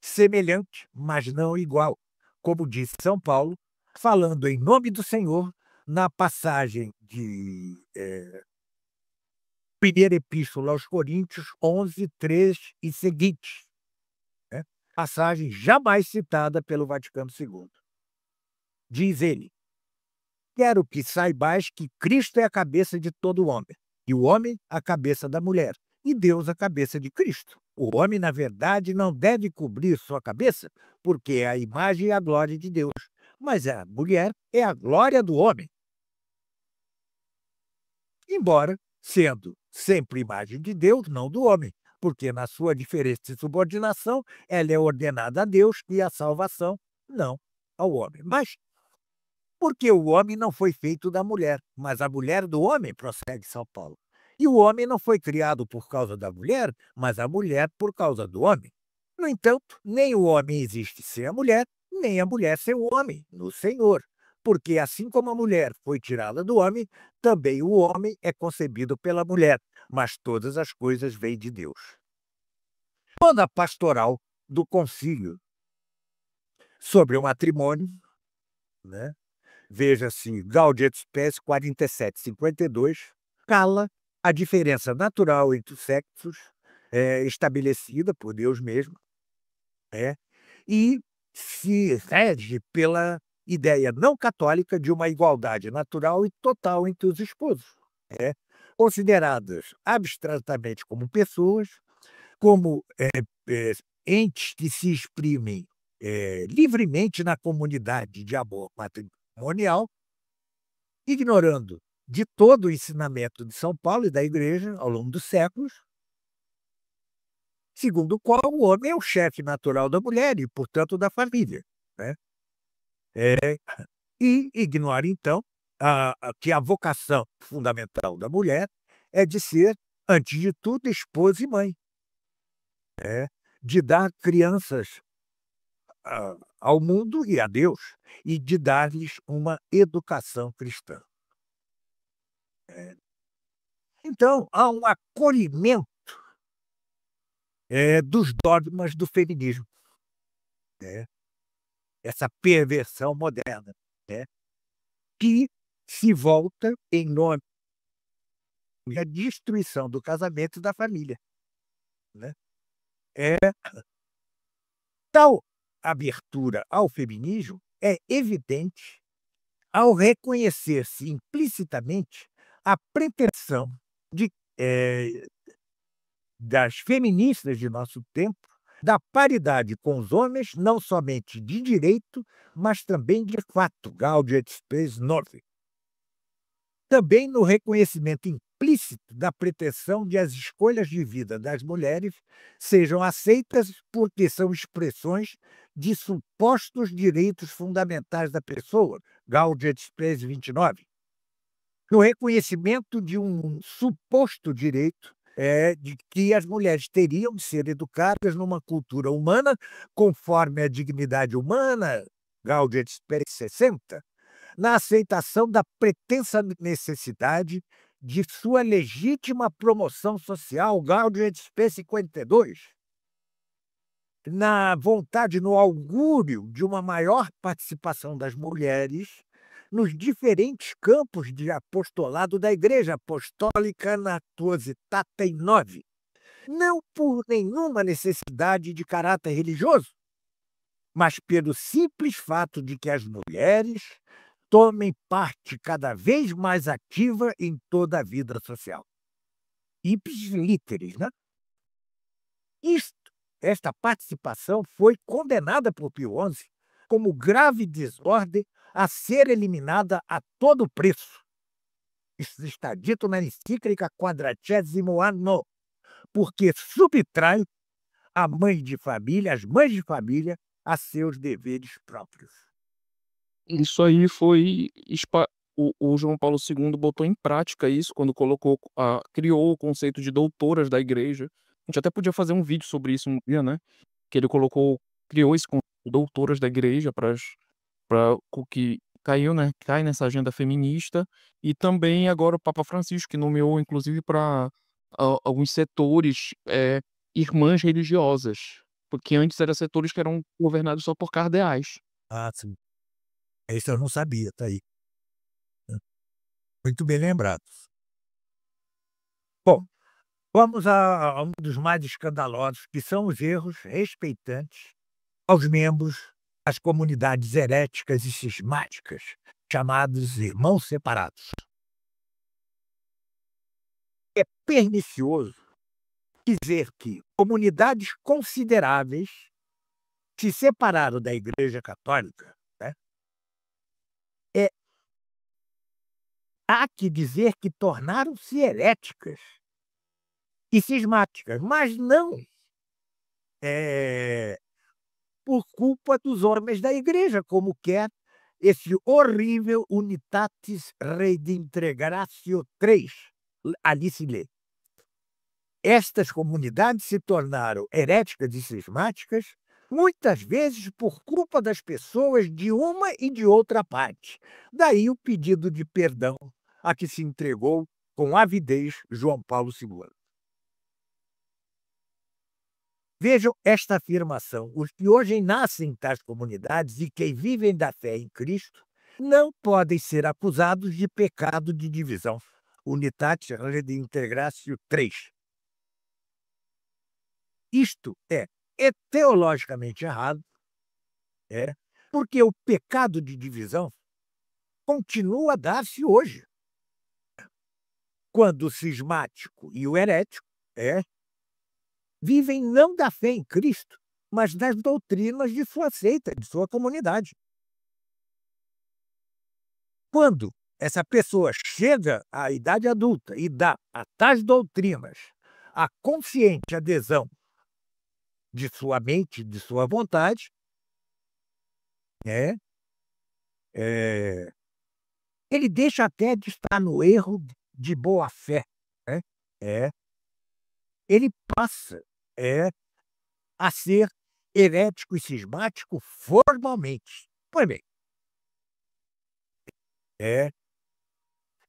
Semelhante, mas não igual, como disse São Paulo, falando em nome do Senhor, na passagem de Primeira Epístola aos Coríntios 11, 3 e seguintes. Passagem jamais citada pelo Vaticano II. Diz ele: quero que saibais que Cristo é a cabeça de todo homem, e o homem a cabeça da mulher, e Deus a cabeça de Cristo. O homem, na verdade, não deve cobrir sua cabeça, porque é a imagem e a glória de Deus, mas a mulher é a glória do homem. Embora sendo sempre imagem de Deus, não do homem, porque na sua diferente subordinação ela é ordenada a Deus e a salvação não ao homem. Mas porque o homem não foi feito da mulher, mas a mulher do homem, prossegue São Paulo. E o homem não foi criado por causa da mulher, mas a mulher por causa do homem. No entanto, nem o homem existe sem a mulher, nem a mulher sem o homem, no Senhor. Porque assim como a mulher foi tirada do homem, também o homem é concebido pela mulher, mas todas as coisas vêm de Deus. Quando a pastoral do concílio sobre o matrimônio, veja-se Gaudium et Spes 47:52, cala a diferença natural entre os sexos, estabelecida por Deus mesmo, e se rege pela ideia não católica de uma igualdade natural e total entre os esposos, consideradas abstratamente como pessoas, como entes que se exprimem livremente na comunidade de amor matrimonial, ignorando de todo o ensinamento de São Paulo e da Igreja ao longo dos séculos, segundo o qual o homem é o chefe natural da mulher e, portanto, da família. E ignora, então, que a vocação fundamental da mulher é de ser, antes de tudo, esposa e mãe, de dar crianças ao mundo e a Deus, e de dar-lhes uma educação cristã. Então, há um acolhimento dos dogmas do feminismo, essa perversão moderna, que se volta em nome da destruição do casamento e da família. Tal abertura ao feminismo é evidente ao reconhecer-se implicitamente a pretensão das feministas de nosso tempo da paridade com os homens, não somente de direito, mas também de fato, Gaudium et Spes 9. Também no reconhecimento implícito da pretensão de as escolhas de vida das mulheres sejam aceitas porque são expressões de supostos direitos fundamentais da pessoa, Gaudium et Spes 29. no reconhecimento de um suposto direito de que as mulheres teriam de ser educadas numa cultura humana, conforme a dignidade humana, Gaudium et Spes 60, na aceitação da pretensa necessidade de sua legítima promoção social, Gaudium et Spes 52, na vontade, no augúrio de uma maior participação das mulheres nos diferentes campos de apostolado da Igreja Apostólica na Tuositatem 9, não por nenhuma necessidade de caráter religioso, mas pelo simples fato de que as mulheres tomem parte cada vez mais ativa em toda a vida social. Ipsis literis, né? Esta participação foi condenada por Pio XI como grave desordem a ser eliminada a todo preço. Isso está dito na encíclica Quadragésimo Anno, porque subtrai as mães de família, a seus deveres próprios. Isso aí foi o João Paulo II botou em prática isso quando criou o conceito de doutoras da igreja. A gente até podia fazer um vídeo sobre isso um dia, né? Que ele criou esse conceito de doutoras da igreja para o que cai nessa agenda feminista, e também agora o Papa Francisco, que nomeou inclusive para alguns setores irmãs religiosas, porque antes eram setores que eram governados só por cardeais. Ah, sim. Isso eu não sabia, tá aí. Muito bem lembrado. Bom, vamos a um dos mais escandalosos, que são os erros respeitantes aos membros das comunidades heréticas e cismáticas, chamados irmãos separados. É pernicioso dizer que comunidades consideráveis se separaram da Igreja Católica, né? Há que dizer que tornaram-se heréticas e cismáticas, mas não por culpa dos homens da igreja, como quer esse horrível Unitatis Redintegratio 3. Ali se lê. Estas comunidades se tornaram heréticas e cismáticas, muitas vezes por culpa das pessoas de uma e de outra parte. Daí o pedido de perdão a que se entregou com avidez João Paulo II. Vejam esta afirmação: os que hoje nascem em tais comunidades e que vivem da fé em Cristo não podem ser acusados de pecado de divisão. Unitatis Redintegratio 3. Isto é teologicamente errado, porque o pecado de divisão continua a dar-se hoje, quando o cismático e o herético vivem não da fé em Cristo, mas das doutrinas de sua seita, de sua comunidade. Quando essa pessoa chega à idade adulta e dá a tais doutrinas a consciente adesão de sua mente, de sua vontade, ele deixa até de estar no erro de boa fé. Ele passa a ser herético e cismático formalmente. Pois bem,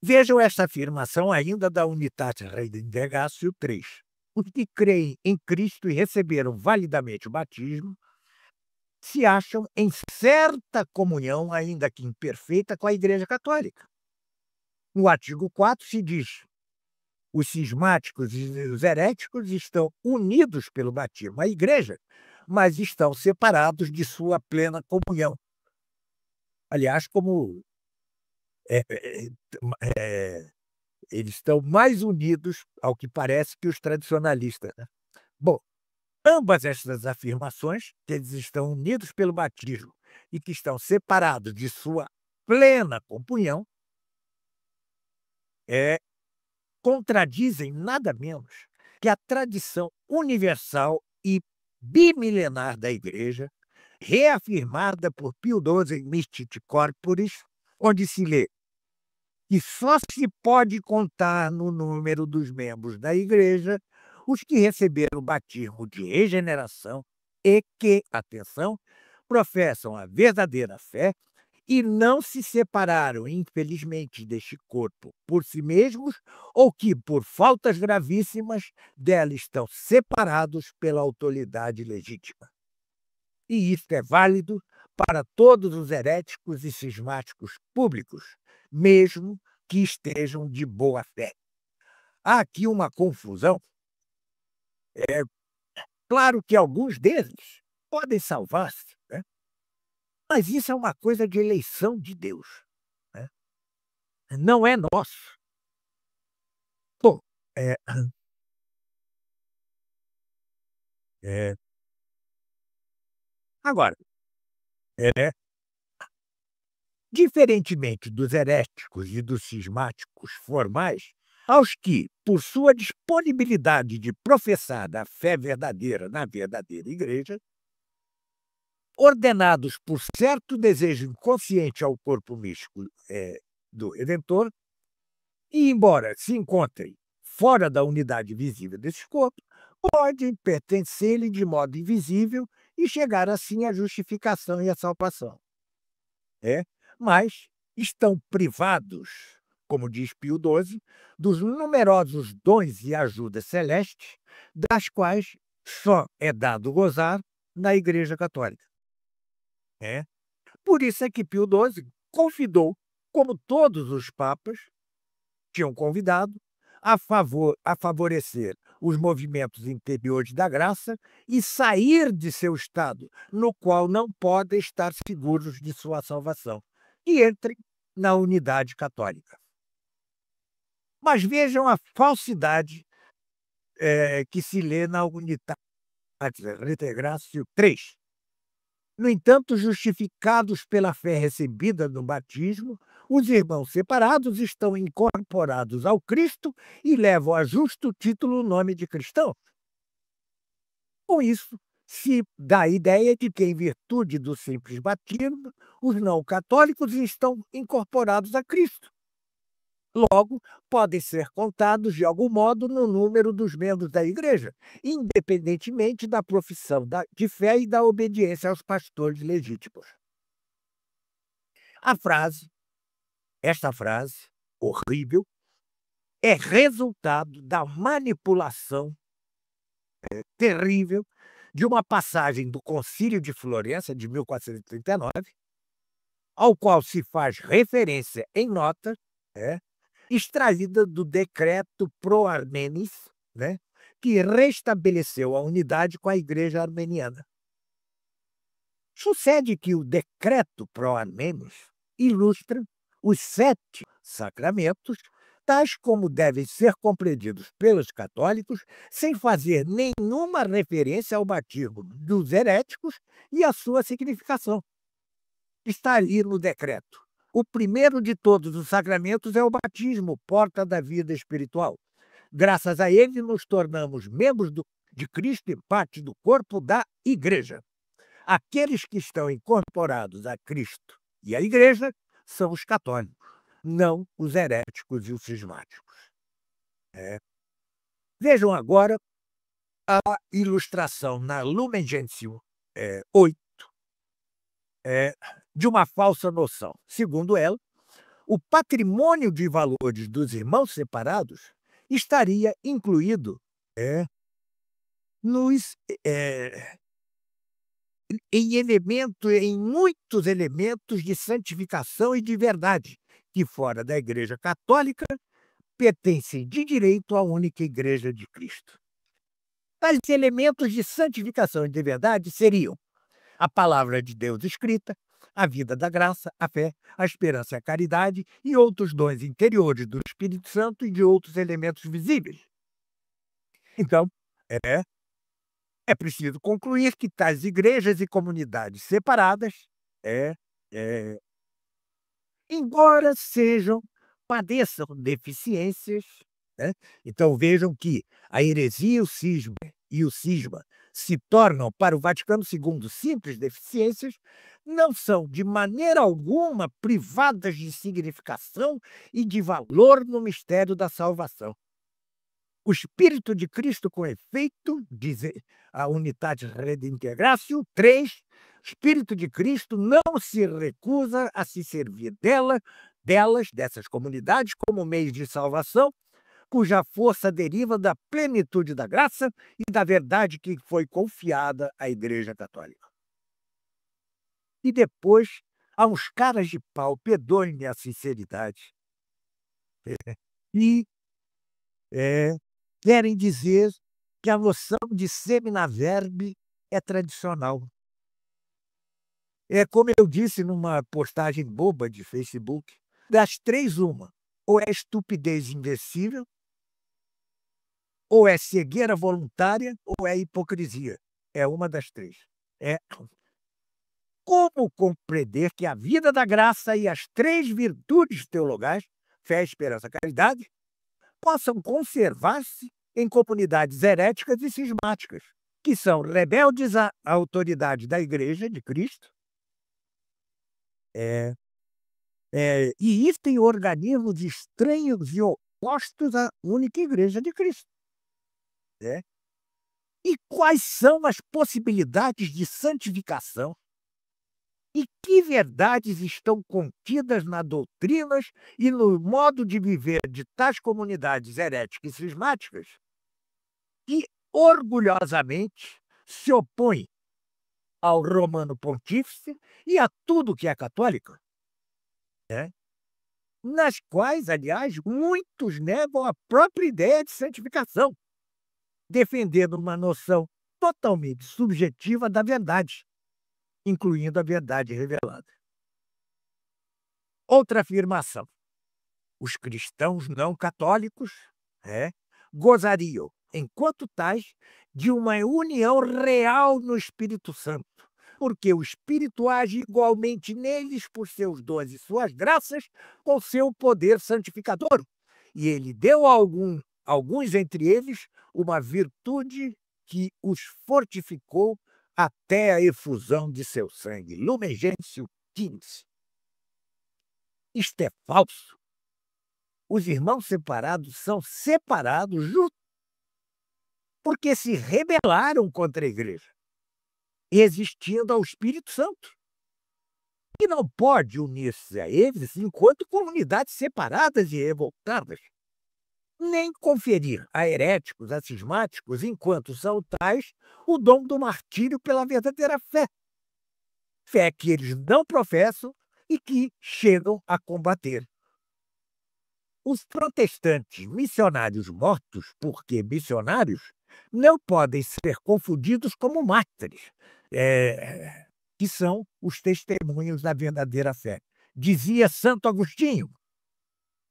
vejam esta afirmação ainda da Unitatis Redintegratio 3. Os que creem em Cristo e receberam validamente o batismo se acham em certa comunhão, ainda que imperfeita, com a Igreja Católica. No artigo 4 se diz: os cismáticos e os heréticos estão unidos pelo batismo à Igreja, mas estão separados de sua plena comunhão. Aliás, como eles estão mais unidos, ao que parece, que os tradicionalistas, né? Bom, ambas estas afirmações, que eles estão unidos pelo batismo e que estão separados de sua plena comunhão, contradizem nada menos que a tradição universal e bimilenar da Igreja, reafirmada por Pio XII em Mystici Corporis, onde se lê: que só se pode contar no número dos membros da igreja os que receberam o batismo de regeneração e que, atenção, professam a verdadeira fé e não se separaram, infelizmente, deste corpo por si mesmos, ou que, por faltas gravíssimas, dela estão separados pela autoridade legítima. E isso é válido para todos os heréticos e cismáticos públicos, mesmo que estejam de boa fé. Há aqui uma confusão. É claro que alguns deles podem salvar-se, né? Mas isso é uma coisa de eleição de Deus, né? Não é nosso. Bom, é, é, agora, é, diferentemente dos heréticos e dos cismáticos formais, aos que, por sua disponibilidade de professar a fé verdadeira na verdadeira igreja, ordenados por certo desejo inconsciente ao corpo místico do Redentor, e embora se encontrem fora da unidade visível desse corpo, podem pertencer-lhe de modo invisível e chegar assim à justificação e à salvação. Mas estão privados, como diz Pio XII, dos numerosos dons e ajudas celestes, das quais só é dado gozar na Igreja Católica. Por isso é que Pio XII convidou, como todos os papas tinham convidado, a favorecer os movimentos interiores da graça e sair de seu estado, no qual não podem estar seguros de sua salvação, e entrem na unidade católica. Mas vejam a falsidade que se lê na Unitatis Redemptionis 3. No entanto, justificados pela fé recebida no batismo, os irmãos separados estão incorporados ao Cristo e levam a justo título o nome de cristão. Com isso, se dá a ideia de que, em virtude do simples batismo, os não católicos estão incorporados a Cristo. Logo, podem ser contados de algum modo no número dos membros da igreja, independentemente da profissão de fé e da obediência aos pastores legítimos. Esta frase, horrível, é resultado da manipulação terrível de uma passagem do Concílio de Florença, de 1439, ao qual se faz referência em nota, extraída do decreto Pro Armenis, que restabeleceu a unidade com a Igreja Armeniana. Sucede que o decreto Pro Armenis ilustra os 7 sacramentos, tais como devem ser compreendidos pelos católicos, sem fazer nenhuma referência ao batismo dos heréticos e à sua significação. Está ali no decreto. O primeiro de todos os sacramentos é o batismo, porta da vida espiritual. Graças a ele, nos tornamos membros de Cristo e parte do corpo da Igreja. Aqueles que estão incorporados a Cristo e à Igreja são os católicos, não os heréticos e os cismáticos. Vejam agora a ilustração na Lumen Gentium 8, de uma falsa noção. Segundo ela, o patrimônio de valores dos irmãos separados estaria incluído em muitos elementos de santificação e de verdade, que fora da Igreja Católica pertencem de direito à única Igreja de Cristo. Tais elementos de santificação e de verdade seriam a palavra de Deus escrita, a vida da graça, a fé, a esperança e a caridade e outros dons interiores do Espírito Santo e de outros elementos visíveis. Então, é preciso concluir que tais igrejas e comunidades separadas, embora padeçam deficiências, então vejam que a heresia e o cisma e o cisma se tornam para o Vaticano II simples deficiências, não são de maneira alguma privadas de significação e de valor no mistério da salvação. O Espírito de Cristo, com efeito, diz a Unitatis Redintegratio 3, o Espírito de Cristo não se recusa a se servir dessas comunidades, como meios de salvação, cuja força deriva da plenitude da graça e da verdade que foi confiada à Igreja Católica. E depois, há uns caras de pau, perdoem-me a sinceridade, e querem dizer que a noção de semina verbi é tradicional. É como eu disse numa postagem boba de Facebook, das três uma, ou é estupidez invencível, ou é cegueira voluntária, ou é hipocrisia. É uma das três. Como compreender que a vida da graça e as três virtudes teologais, fé, esperança, caridade, possam conservar-se em comunidades heréticas e cismáticas, que são rebeldes à autoridade da Igreja de Cristo, e isso em organismos estranhos e opostos à única Igreja de Cristo. E quais são as possibilidades de santificação? E que verdades estão contidas nas doutrinas e no modo de viver de tais comunidades heréticas e cismáticas que orgulhosamente se opõem ao Romano Pontífice e a tudo que é católico, nas quais, aliás, muitos negam a própria ideia de santificação, defendendo uma noção totalmente subjetiva da verdade, incluindo a verdade revelada. Outra afirmação: os cristãos não católicos gozariam, enquanto tais, de uma união real no Espírito Santo, porque o Espírito age igualmente neles por seus dons e suas graças, com seu poder santificador. E ele deu a alguns entre eles uma virtude que os fortificou até a efusão de seu sangue. Lumen Gentium 15. Isto é falso. Os irmãos separados são separados porque se rebelaram contra a Igreja, resistindo ao Espírito Santo, e não pode unir-se a eles enquanto comunidades separadas e revoltadas, nem conferir a heréticos, a cismáticos, enquanto são tais, o dom do martírio pela verdadeira fé. Fé que eles não professam e que chegam a combater. Os protestantes missionários mortos, porque missionários, não podem ser confundidos como mártires, que são os testemunhos da verdadeira fé. Dizia Santo Agostinho: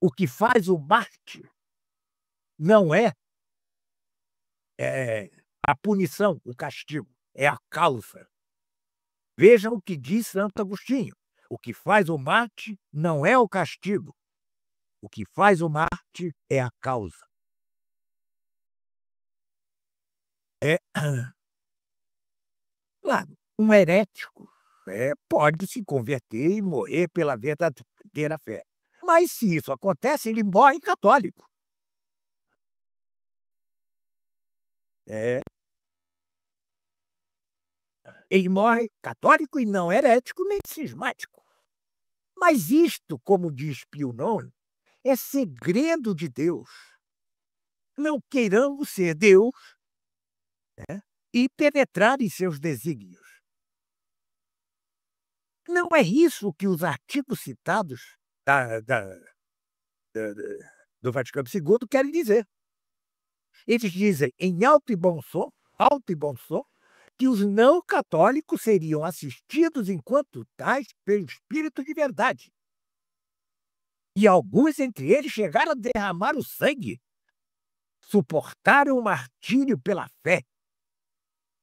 o que faz o mártir não é a punição, o castigo, é a causa. Vejam o que diz Santo Agostinho: o que faz o mártir não é o castigo, o que faz o mártir é a causa. Claro, um herético pode se converter e morrer pela verdadeira fé. Mas se isso acontece, ele morre católico. Ele morre católico e não herético nem cismático. Mas isto, como diz Pio IX, é segredo de Deus. Não queiramos ser Deus e penetrar em seus desígnios. Não é isso que os artigos citados do Vaticano II querem dizer. Eles dizem, em alto e bom som, que os não católicos seriam assistidos enquanto tais pelo Espírito de verdade. E alguns entre eles chegaram a derramar o sangue, suportaram o martírio pela fé.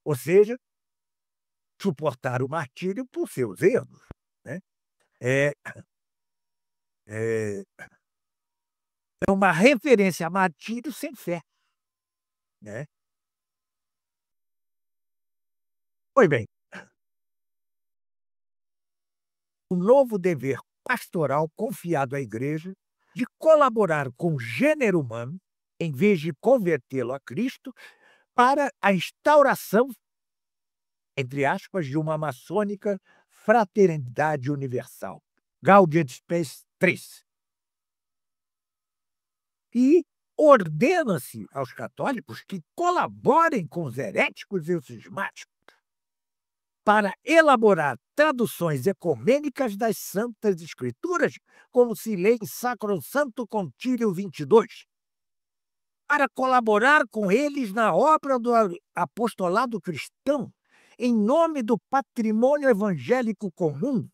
Ou seja, suportaram o martírio por seus erros. É uma referência a martírio sem fé. Pois bem, o novo dever pastoral confiado à Igreja de colaborar com o gênero humano, em vez de convertê-lo a Cristo, para a instauração, entre aspas, de uma maçônica fraternidade universal. Gaudium et Spes 3. E ordena-se aos católicos que colaborem com os heréticos e os cismáticos para elaborar traduções ecumênicas das Santas Escrituras, como se lê em Sacrosanto Concílio 22, para colaborar com eles na obra do apostolado cristão, em nome do patrimônio evangélico comum,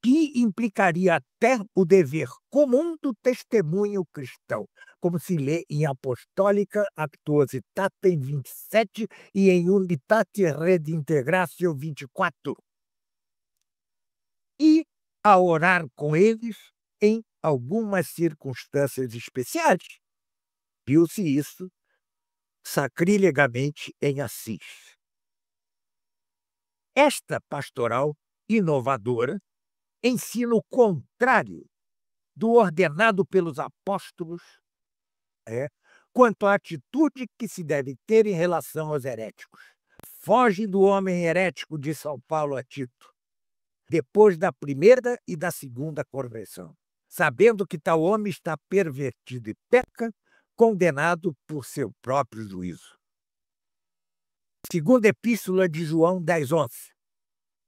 que implicaria até o dever comum do testemunho cristão, como se lê em Apostólica Actuositatem 27 e em Unitate Redintegratio 24. E a orar com eles em algumas circunstâncias especiais. Viu-se isso sacrilegamente em Assis. Esta pastoral inovadora ensina o contrário do ordenado pelos apóstolos, quanto à atitude que se deve ter em relação aos heréticos. Foge do homem herético de São Paulo a Tito, depois da primeira e da segunda conversão, sabendo que tal homem está pervertido e peca, condenado por seu próprio juízo. Segunda Epístola de João 10:11.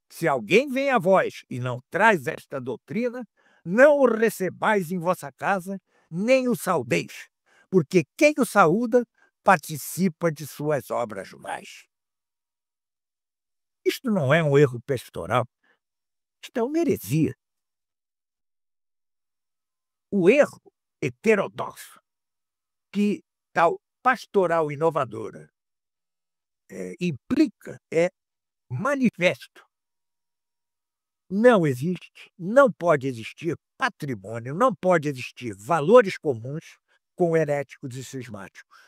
Se alguém vem a vós e não traz esta doutrina, não o recebais em vossa casa, nem o saudeis, porque quem o saúda participa de suas obras mais. Isto não é um erro pastoral, isto é uma heresia. O erro heterodoxo que tal pastoral inovadora implica é manifesto. Não existe, não pode existir patrimônio, não pode existir valores comuns com heréticos e cismáticos.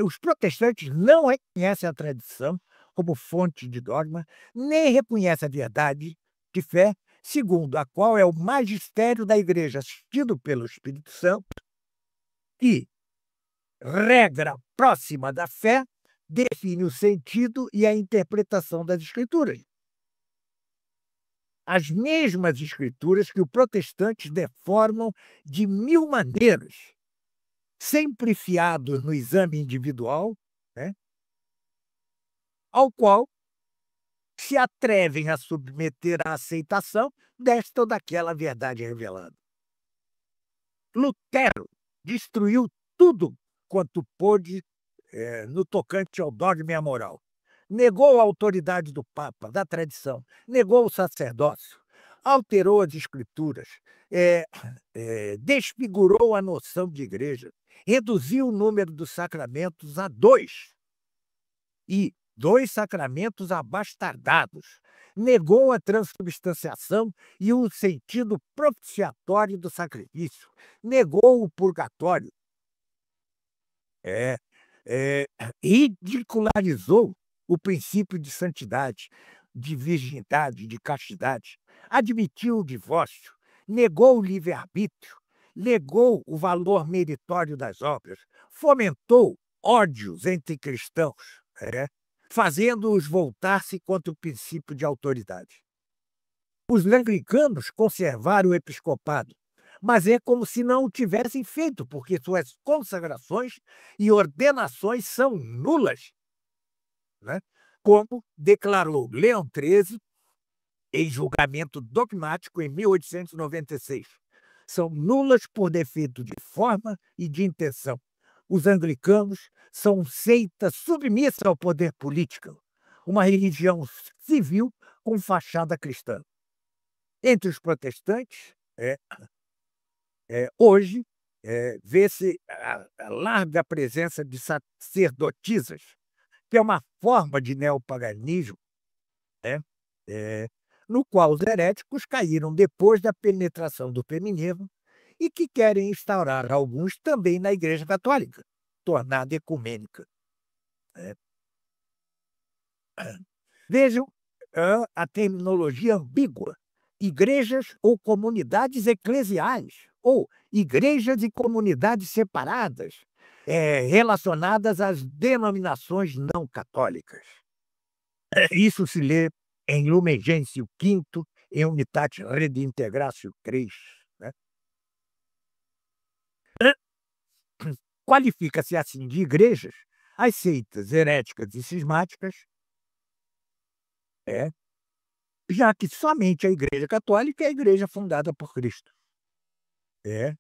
Os protestantes não reconhecem a tradição como fonte de dogma, nem reconhecem a verdade de fé, segundo a qual é o magistério da Igreja assistido pelo Espírito Santo, que, regra próxima da fé, define o sentido e a interpretação das Escrituras. As mesmas escrituras que os protestantes deformam de mil maneiras, sempre fiados no exame individual, ao qual se atrevem a submeter à aceitação desta ou daquela verdade revelada. Lutero destruiu tudo quanto pôde no tocante ao dogma e à moral. Negou a autoridade do Papa, da tradição, negou o sacerdócio, alterou as escrituras, desfigurou a noção de igreja, reduziu o número dos sacramentos a 2, e 2 sacramentos abastardados, negou a transubstanciação e o sentido propiciatório do sacrifício, negou o purgatório, ridicularizou o princípio de santidade, de virgindade, de castidade, admitiu o divórcio, negou o livre-arbítrio, negou o valor meritório das obras, fomentou ódios entre cristãos, fazendo-os voltar-se contra o princípio de autoridade. Os anglicanos conservaram o episcopado, mas é como se não o tivessem feito, porque suas consagrações e ordenações são nulas, como declarou Leão XIII em julgamento dogmático em 1896. São nulas por defeito de forma e de intenção. Os anglicanos são seita submissa ao poder político, uma religião civil com fachada cristã. Entre os protestantes, hoje, vê-se a larga presença de sacerdotisas, que é uma forma de neopaganismo, no qual os heréticos caíram depois da penetração do feminismo e que querem instaurar alguns também na Igreja Católica, tornada ecumênica. Vejam a terminologia ambígua. Igrejas ou comunidades eclesiais, ou igrejas e comunidades separadas, relacionadas às denominações não católicas. Isso se lê em Lumen Gentium quinto, em Unitate Redintegratio 3. Né? Qualifica-se assim de igrejas as seitas heréticas e cismáticas, já que somente a Igreja Católica é a igreja fundada por Cristo. É.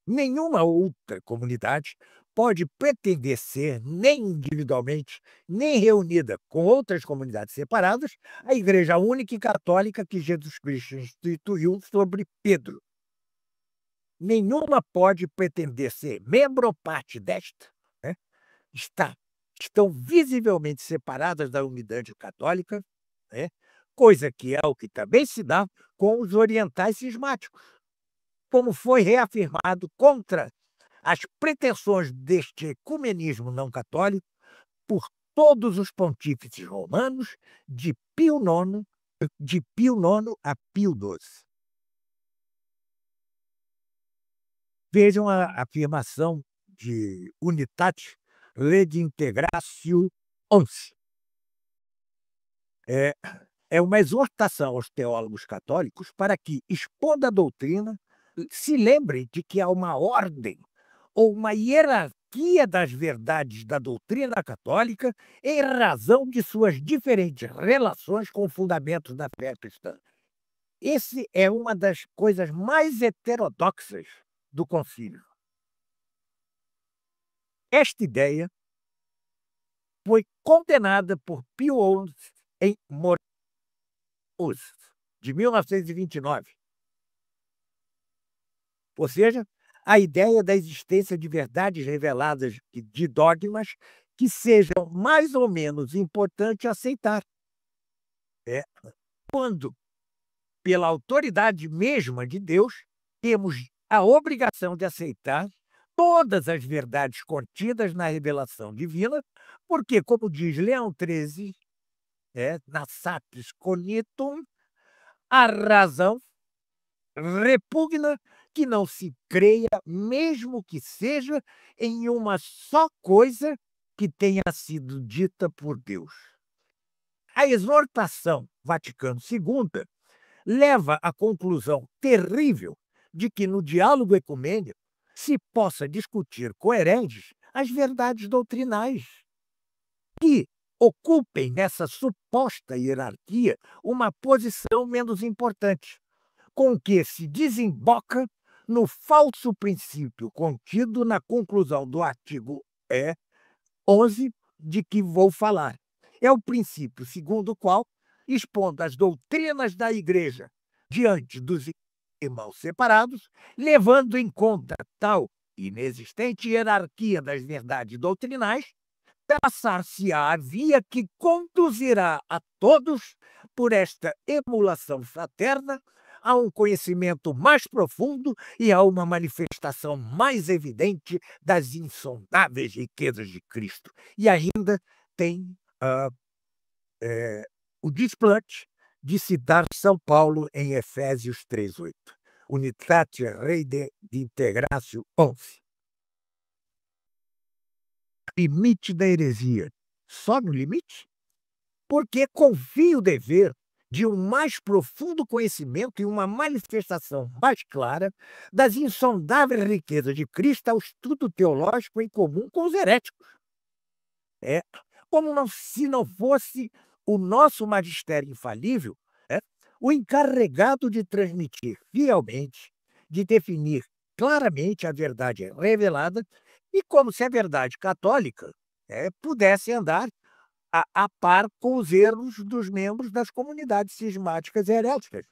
Nenhuma outra comunidade pode pretender ser, nem individualmente, nem reunida com outras comunidades separadas, a Igreja única e católica que Jesus Cristo instituiu sobre Pedro. Nenhuma pode pretender ser membro ou parte desta. Né? Estão visivelmente separadas da unidade católica, né? Coisa que é o que também se dá com os orientais cismáticos, como foi reafirmado contra as pretensões deste ecumenismo não católico por todos os pontífices romanos de Pio IX a Pio XII. Vejam a afirmação de Unitate Redintegratio 11. É uma exortação aos teólogos católicos para que, expondo a doutrina, se lembrem de que há uma ordem ou uma hierarquia das verdades da doutrina católica em razão de suas diferentes relações com fundamentos da fé cristã. Esse é uma das coisas mais heterodoxas do concílio. Esta ideia foi condenada por Pio XI em Moraes, de 1929. Ou seja, a ideia da existência de verdades reveladas de dogmas que sejam mais ou menos importantes aceitar. Quando, pela autoridade mesma de Deus, temos a obrigação de aceitar todas as verdades contidas na revelação divina, porque, como diz Leão XIII, na Sapis Cognitum, a razão repugna que não se creia, mesmo que seja em uma só coisa que tenha sido dita por Deus. A exortação Vaticano II leva à conclusão terrível de que no diálogo ecumênico se possa discutir com hereges as verdades doutrinais, que ocupem nessa suposta hierarquia uma posição menos importante, com que se desemboca no falso princípio contido na conclusão do artigo 11 de que vou falar. É o princípio segundo o qual, expondo as doutrinas da Igreja diante dos irmãos separados, levando em conta tal inexistente hierarquia das verdades doutrinais, traçar-se-á a via que conduzirá a todos, por esta emulação fraterna, a um conhecimento mais profundo e a uma manifestação mais evidente das insondáveis riquezas de Cristo. E ainda tem o desplante de citar São Paulo em Efésios 3:8. Unitate Redintegratio 11. Limite da heresia. Só no limite? Porque confia o dever de um mais profundo conhecimento e uma manifestação mais clara das insondáveis riquezas de Cristo ao estudo teológico em comum com os heréticos. Como se não fosse o nosso magistério infalível, o encarregado de transmitir fielmente, de definir claramente a verdade revelada, e como se a verdade católica pudesse andar a par com os erros dos membros das comunidades cismáticas e heréticas,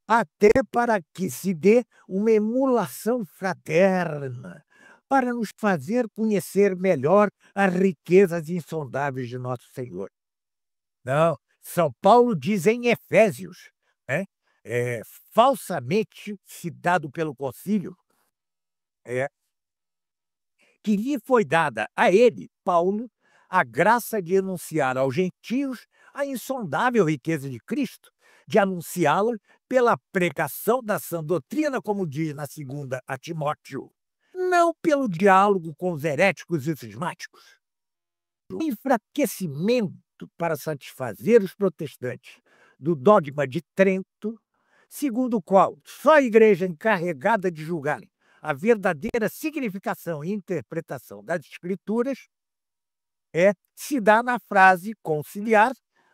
até para que se dê uma emulação fraterna, para nos fazer conhecer melhor as riquezas insondáveis de nosso Senhor. Não, São Paulo diz em Efésios, falsamente citado pelo concílio, que lhe foi dada a ele, Paulo, a graça de anunciar aos gentios a insondável riqueza de Cristo, de anunciá-la pela pregação da sã doutrina, como diz na segunda a Timóteo, não pelo diálogo com os heréticos e cismáticos. O enfraquecimento para satisfazer os protestantes do dogma de Trento, segundo o qual só a igreja encarregada de julgar a verdadeira significação e interpretação das Escrituras se dá na frase conciliar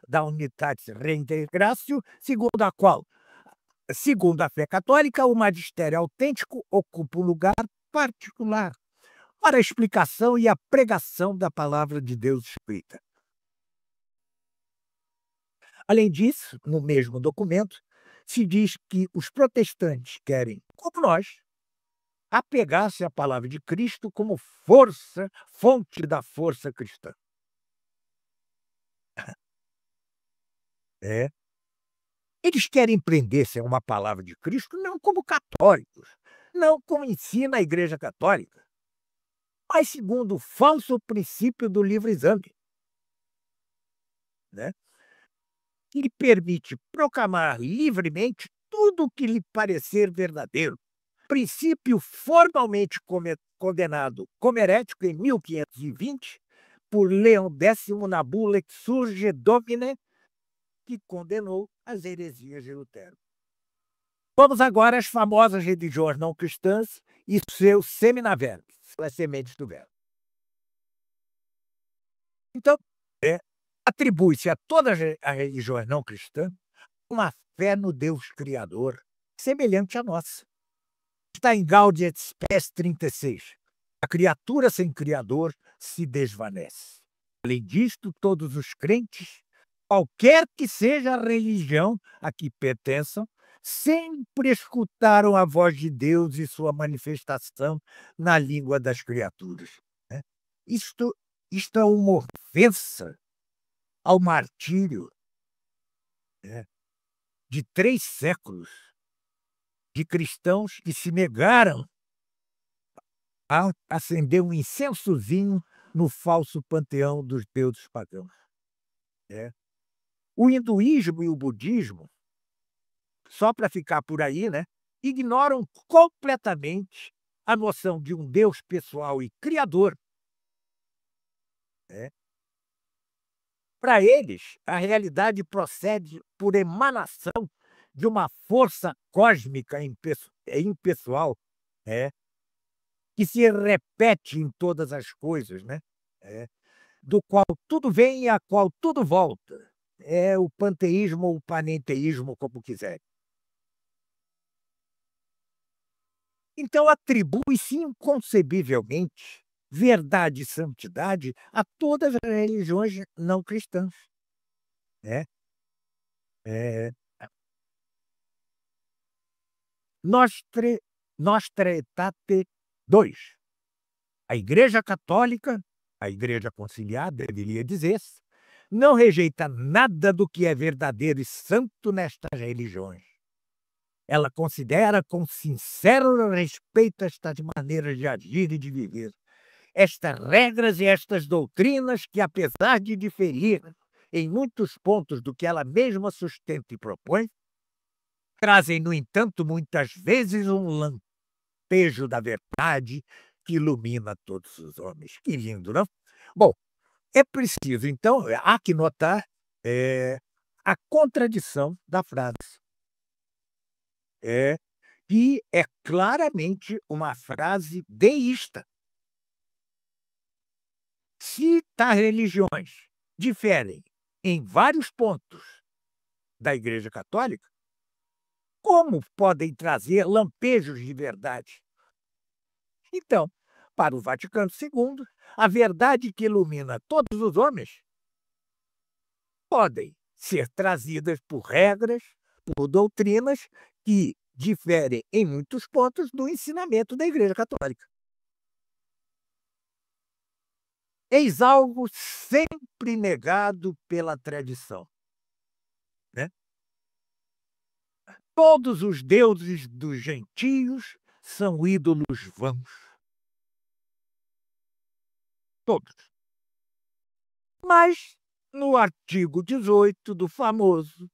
da Unitatis Reintegratio, segundo a qual, segundo a fé católica, o magistério autêntico ocupa um lugar particular para a explicação e a pregação da palavra de Deus escrita. Além disso, no mesmo documento, se diz que os protestantes querem, como nós, apegar-se à palavra de Cristo como força, fonte da força cristã. Eles querem prender-se a uma palavra de Cristo não como católicos, não como ensina a Igreja Católica, mas segundo o falso princípio do livre-exame, que lhe permite proclamar livremente tudo o que lhe parecer verdadeiro. Princípio formalmente condenado como herético em 1520 por Leão X na bula Exsurge Domine, que condenou as heresias de Lutero. Vamos agora às famosas religiões não cristãs e seus seminaverbes, as sementes do verbo. Então, atribui-se a todas as religiões não cristãs uma fé no Deus Criador, semelhante à nossa. Está em Gaudium et Spes 36. A criatura sem Criador se desvanece. Além disto, todos os crentes, qualquer que seja a religião a que pertençam, sempre escutaram a voz de Deus e sua manifestação na língua das criaturas. Isto é uma ofensa ao martírio de 3 séculos de cristãos que se negaram a acender um incensozinho no falso panteão dos deuses pagãos. O hinduísmo e o budismo, só para ficar por aí, ignoram completamente a noção de um Deus pessoal e criador. Para eles, a realidade procede por emanação de uma força cósmica impessoal, que se repete em todas as coisas, do qual tudo vem e a qual tudo volta. É o panteísmo ou o panenteísmo, como quiserem. Então, atribui-se inconcebivelmente verdade e santidade a todas as religiões não cristãs. Nostra Aetate 2. A Igreja Católica, a Igreja Conciliar, deveria dizer-se, não rejeita nada do que é verdadeiro e santo nestas religiões. Ela considera com sincero respeito estas maneiras de agir e de viver, estas regras e estas doutrinas que, apesar de diferir em muitos pontos do que ela mesma sustenta e propõe, trazem, no entanto, muitas vezes um lampejo da verdade que ilumina todos os homens. Que lindo, não? Bom, é preciso, então, há que notar a contradição da frase. Que é claramente uma frase deísta. Se tais religiões diferem em vários pontos da Igreja Católica, como podem trazer lampejos de verdade? Então, para o Vaticano II, a verdade que ilumina todos os homens podem ser trazidas por regras, por doutrinas que diferem em muitos pontos do ensinamento da Igreja Católica. Eis algo sempre negado pela tradição. Todos os deuses dos gentios são ídolos vãos. Todos. Mas, no artigo 18 do famoso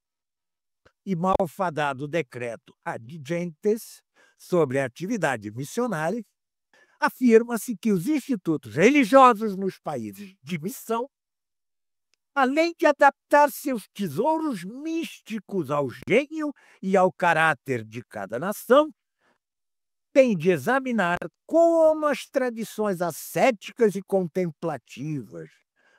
e malfadado decreto Ad Gentes sobre a atividade missionária, afirma-se que os institutos religiosos nos países de missão, além de adaptar seus tesouros místicos ao gênio e ao caráter de cada nação, têm de examinar como as tradições ascéticas e contemplativas,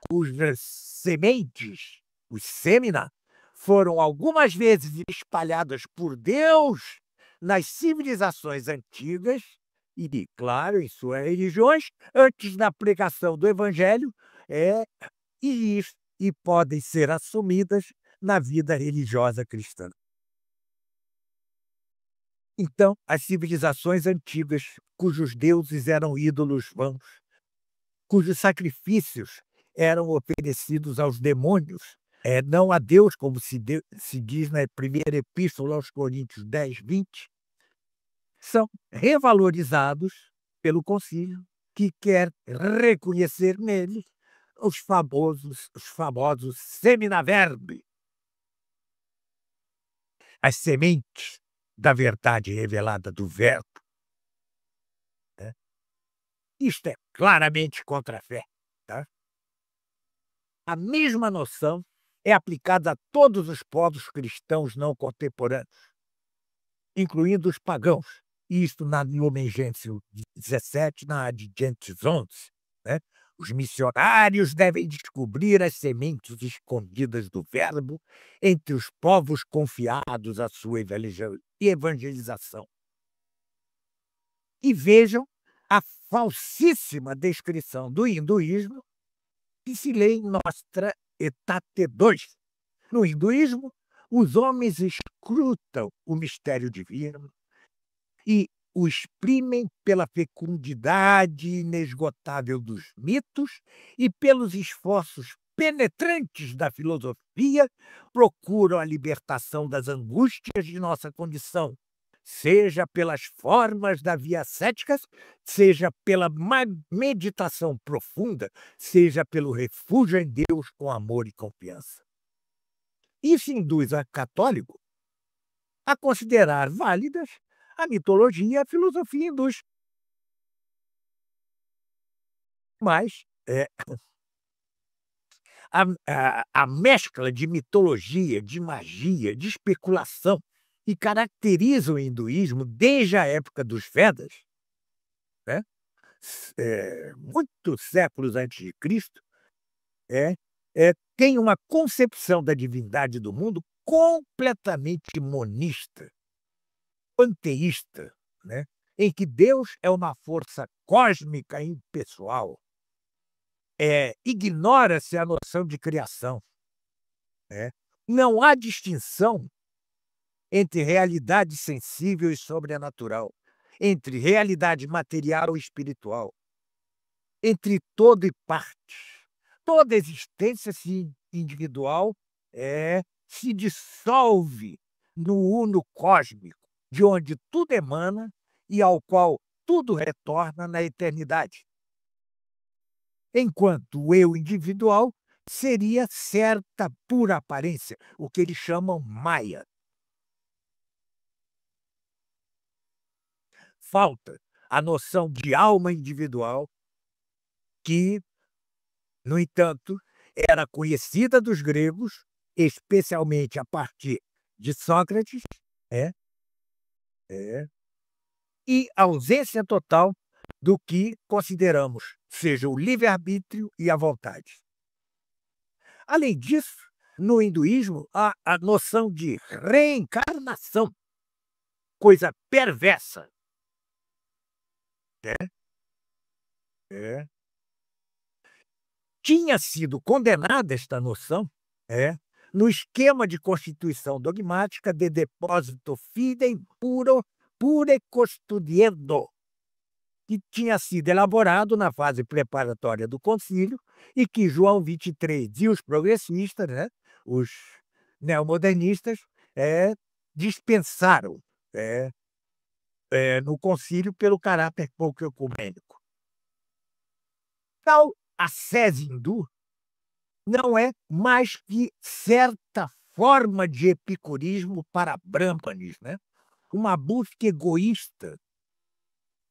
cujas sementes, os semina, foram algumas vezes espalhadas por Deus nas civilizações antigas e, claro, em suas religiões, antes da pregação do Evangelho, e, e podem ser assumidas na vida religiosa cristã. Então, as civilizações antigas, cujos deuses eram ídolos vãos, cujos sacrifícios eram oferecidos aos demônios, não a Deus, como se diz na primeira epístola aos Coríntios 10:20, são revalorizados pelo concílio, que quer reconhecer neles os famosos seminaverbi, as sementes da verdade revelada do Verbo. Né? Isto é claramente contra a fé. Tá? A mesma noção é aplicada a todos os povos cristãos não contemporâneos, incluindo os pagãos. Isto na Lumen Gentium 17, na Ad Gentes 11. Né? Os missionários devem descobrir as sementes escondidas do Verbo entre os povos confiados à sua evangelização. E vejam a falsíssima descrição do hinduísmo que se lê em Nostra Aetate 2. No hinduísmo, os homens escrutam o mistério divino e o exprimem pela fecundidade inesgotável dos mitos e pelos esforços penetrantes da filosofia, procuram a libertação das angústias de nossa condição, seja pelas formas da via ascética, seja pela meditação profunda, seja pelo refúgio em Deus com amor e confiança. Isso induz a católico a considerar válidas a mitologia e a filosofia hindus. Mas a mescla de mitologia, de magia, de especulação, que caracteriza o hinduísmo desde a época dos Vedas, né? Muitos séculos antes de Cristo, tem uma concepção da divindade do mundo completamente monista, panteísta, né? Em que Deus é uma força cósmica impessoal. Ignora-se a noção de criação. Né? Não há distinção entre realidade sensível e sobrenatural, entre realidade material e espiritual, entre todo e parte. Toda existência individual se dissolve no uno cósmico, de onde tudo emana e ao qual tudo retorna na eternidade. Enquanto o eu individual seria certa pura aparência, o que eles chamam Maya. Falta a noção de alma individual, que, no entanto, era conhecida dos gregos, especialmente a partir de Sócrates, e a ausência total do que consideramos seja o livre-arbítrio e a vontade. Além disso, no hinduísmo, há a noção de reencarnação, coisa perversa. Tinha sido condenada esta noção no esquema de constituição dogmática de depósito fidei pure custodiendo, que tinha sido elaborado na fase preparatória do concílio e que João 23 e os progressistas, os neomodernistas, dispensaram no concílio pelo caráter pouco ecumênico. Tal ascese hindu não é mais que certa forma de epicurismo para Brahmanes, né? Uma busca egoísta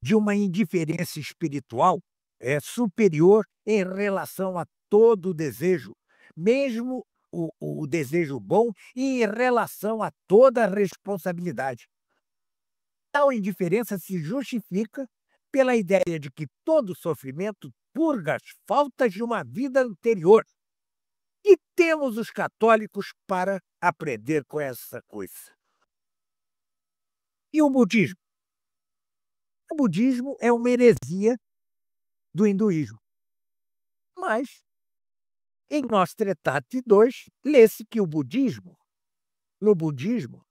de uma indiferença espiritual superior em relação a todo desejo, mesmo o desejo bom, e em relação a toda a responsabilidade. Tal indiferença se justifica pela ideia de que todo sofrimento purga as faltas de uma vida anterior. E temos os católicos para aprender com essa coisa. E o budismo? O budismo é uma heresia do hinduísmo. Mas, em Nosso Tratate 2, lê-se que no budismo,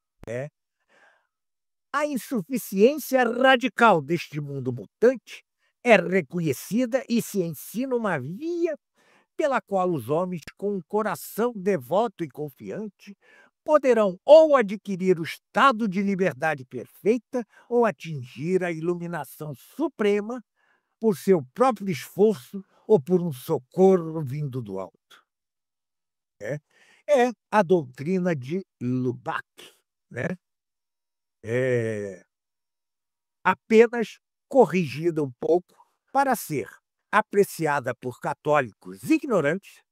a insuficiência radical deste mundo mutante é reconhecida e se ensina uma via pela qual os homens, com um coração devoto e confiante, poderão ou adquirir o estado de liberdade perfeita ou atingir a iluminação suprema por seu próprio esforço ou por um socorro vindo do alto. É a doutrina de Lubac, né? Apenas corrigida um pouco para ser apreciada por católicos ignorantes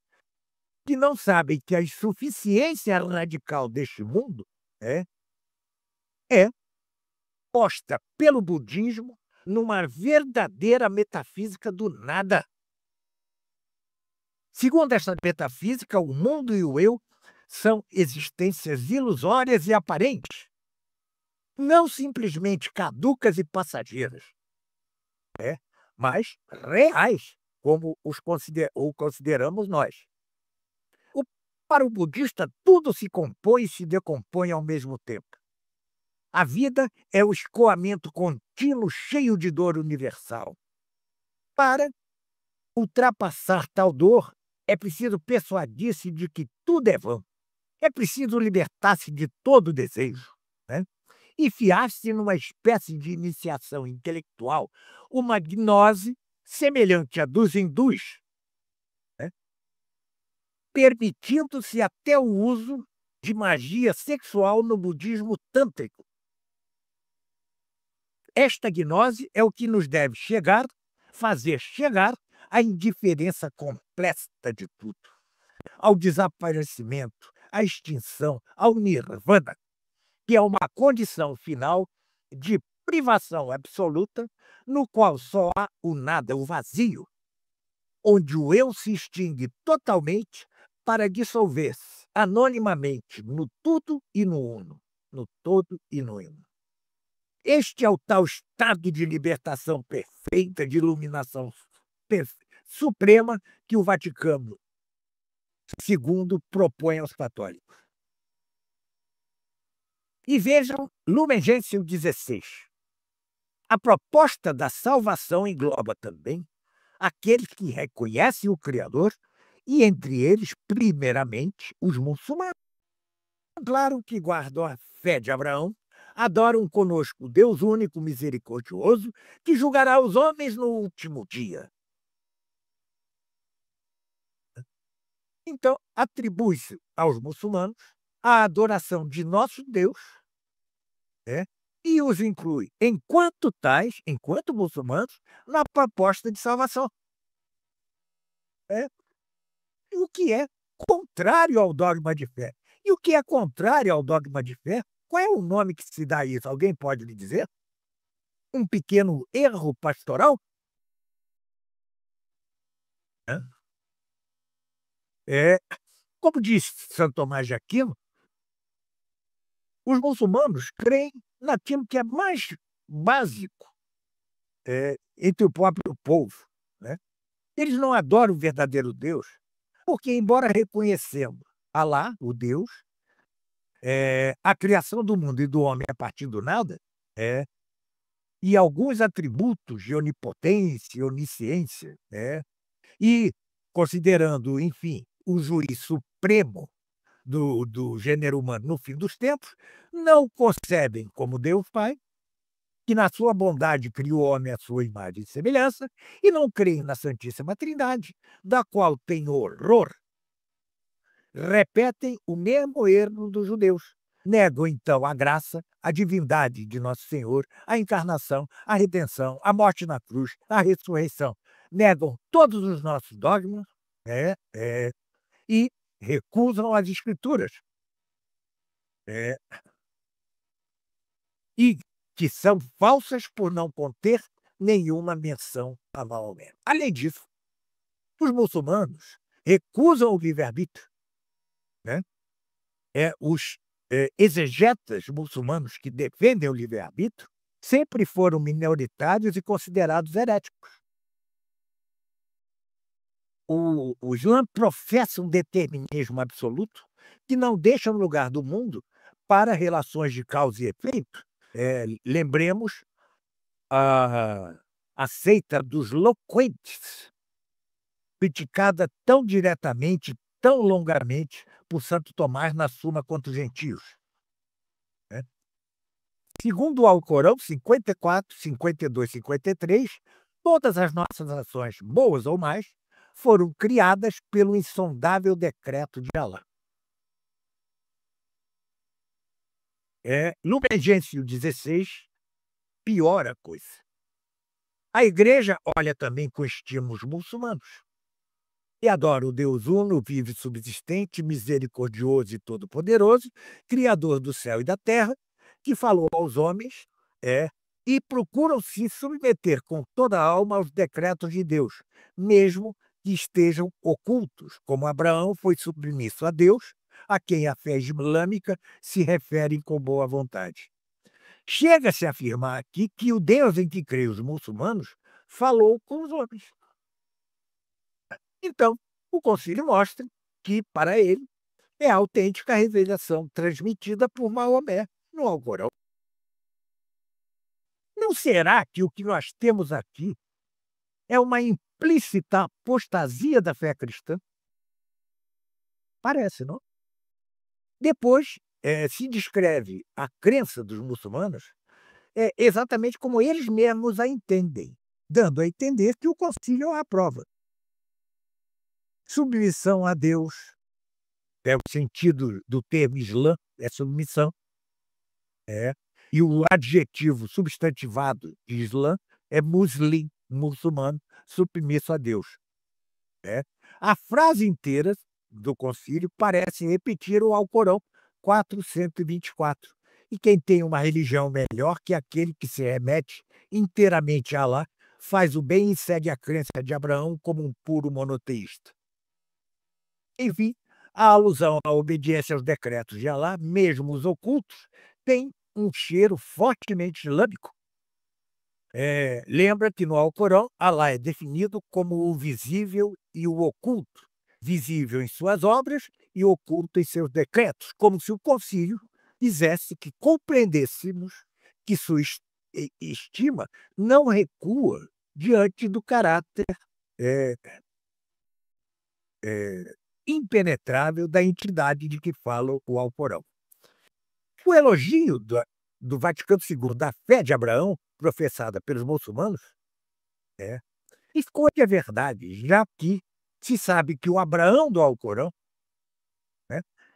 que não sabem que a insuficiência radical deste mundo é posta pelo budismo numa verdadeira metafísica do nada. Segundo esta metafísica, o mundo e o eu são existências ilusórias e aparentes, não simplesmente caducas e passageiras, mas reais, como o consideramos nós. Para o budista, tudo se compõe e se decompõe ao mesmo tempo. A vida é o escoamento contínuo cheio de dor universal. Para ultrapassar tal dor, é preciso persuadir-se de que tudo é vão. É preciso libertar-se de todo desejo, e fiar-se numa espécie de iniciação intelectual, uma gnose semelhante à dos hindus, permitindo-se até o uso de magia sexual no budismo tântrico. Esta gnose é o que nos deve fazer chegar à indiferença completa de tudo, ao desaparecimento, à extinção, ao nirvana, que é uma condição final de privação absoluta, no qual só há o nada, o vazio, onde o eu se extingue totalmente para dissolver-se anonimamente no tudo e no uno, no todo e no uno. Este é o tal estado de libertação perfeita, de iluminação suprema que o Vaticano II propõe aos católicos. E vejam Lumen Gentium 16. A proposta da salvação engloba também aqueles que reconhecem o Criador, e entre eles, primeiramente, os muçulmanos. Claro que guardam a fé de Abraão, adoram conosco o Deus único misericordioso, que julgará os homens no último dia. Então, atribui-se aos muçulmanos a adoração de nosso Deus, e os inclui, enquanto muçulmanos, na proposta de salvação. O que é contrário ao dogma de fé. E o que é contrário ao dogma de fé? Qual é o nome que se dá a isso? Alguém pode me dizer? Um pequeno erro pastoral? Como disse Santo Tomás de Aquino, os muçulmanos creem naquilo que é mais básico entre o próprio povo. Eles não adoram o verdadeiro Deus, porque, embora reconhecendo Alá, o Deus, a criação do mundo e do homem a partir do nada, e alguns atributos de onipotência e onisciência, e considerando, enfim, o juiz supremo do gênero humano no fim dos tempos, não concebem como Deus Pai, que na sua bondade criou o homem à sua imagem e semelhança, e não creem na Santíssima Trindade, da qual tem horror, repetem o mesmo erro dos judeus. Negam, então, a graça, a divindade de Nosso Senhor, a encarnação, a redenção, a morte na cruz, a ressurreição. Negam todos os nossos dogmas, e recusam as Escrituras, é, e que são falsas por não conter nenhuma menção a Maomé. Além disso, os muçulmanos recusam o livre-arbítrio. Os exegetas muçulmanos que defendem o livre-arbítrio sempre foram minoritários e considerados heréticos. O Islã professa um determinismo absoluto que não deixa lugar do mundo para relações de causa e efeito. Lembremos a seita dos loquentes, criticada tão diretamente, tão longamente por Santo Tomás na Suma contra os gentios. Segundo o Alcorão 54, 52, 53, todas as nossas ações, boas ou más, foram criadas pelo insondável decreto de Alá. No Emergêncio 16, piora a coisa. A igreja olha também com estima os muçulmanos e adora o Deus uno, vive subsistente, misericordioso e todo-poderoso, criador do céu e da terra, que falou aos homens, e procuram se submeter com toda a alma aos decretos de Deus, mesmo que estejam ocultos, como Abraão foi submisso a Deus, a quem a fé islâmica se refere com boa vontade. Chega-se a afirmar aqui que o Deus em que creem os muçulmanos falou com os homens. Então, o concílio mostra que, para ele, é a autêntica revelação transmitida por Maomé no Alcorão. Não será que o que nós temos aqui é uma implícita apostasia da fé cristã? Parece, não? Depois, se descreve a crença dos muçulmanos exatamente como eles mesmos a entendem, dando a entender que o concílio a aprova. Submissão a Deus, o sentido do termo Islã é submissão, e o adjetivo substantivado de Islã é muslim, muçulmano, submisso a Deus. A frase inteira do concílio parece repetir o Alcorão 424. E quem tem uma religião melhor que aquele que se remete inteiramente a Alá, faz o bem e segue a crença de Abraão como um puro monoteísta. Enfim, a alusão à obediência aos decretos de Alá, mesmo os ocultos, tem um cheiro fortemente islâmico. Lembra que no Alcorão, Alá é definido como o visível e o oculto, visível em suas obras e oculto em seus decretos, como se o concílio quisesse que compreendêssemos que sua estima não recua diante do caráter impenetrável da entidade de que fala o Alcorão. O elogio do Vaticano II da fé de Abraão, professada pelos muçulmanos, esconde a verdade, já que se sabe que o Abraão do Alcorão,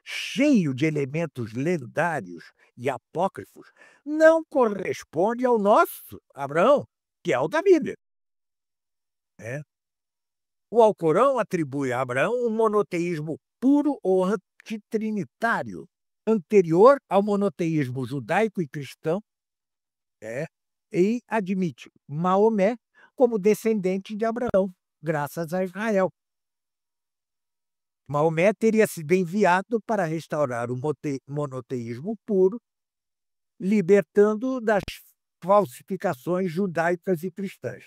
cheio de elementos lendários e apócrifos, não corresponde ao nosso Abraão, que é o da Bíblia. O Alcorão atribui a Abraão um monoteísmo puro ou antitrinitário, anterior ao monoteísmo judaico e cristão, e admite Maomé como descendente de Abraão, graças a Israel. Maomé teria sido enviado para restaurar o monoteísmo puro, libertando das falsificações judaicas e cristãs.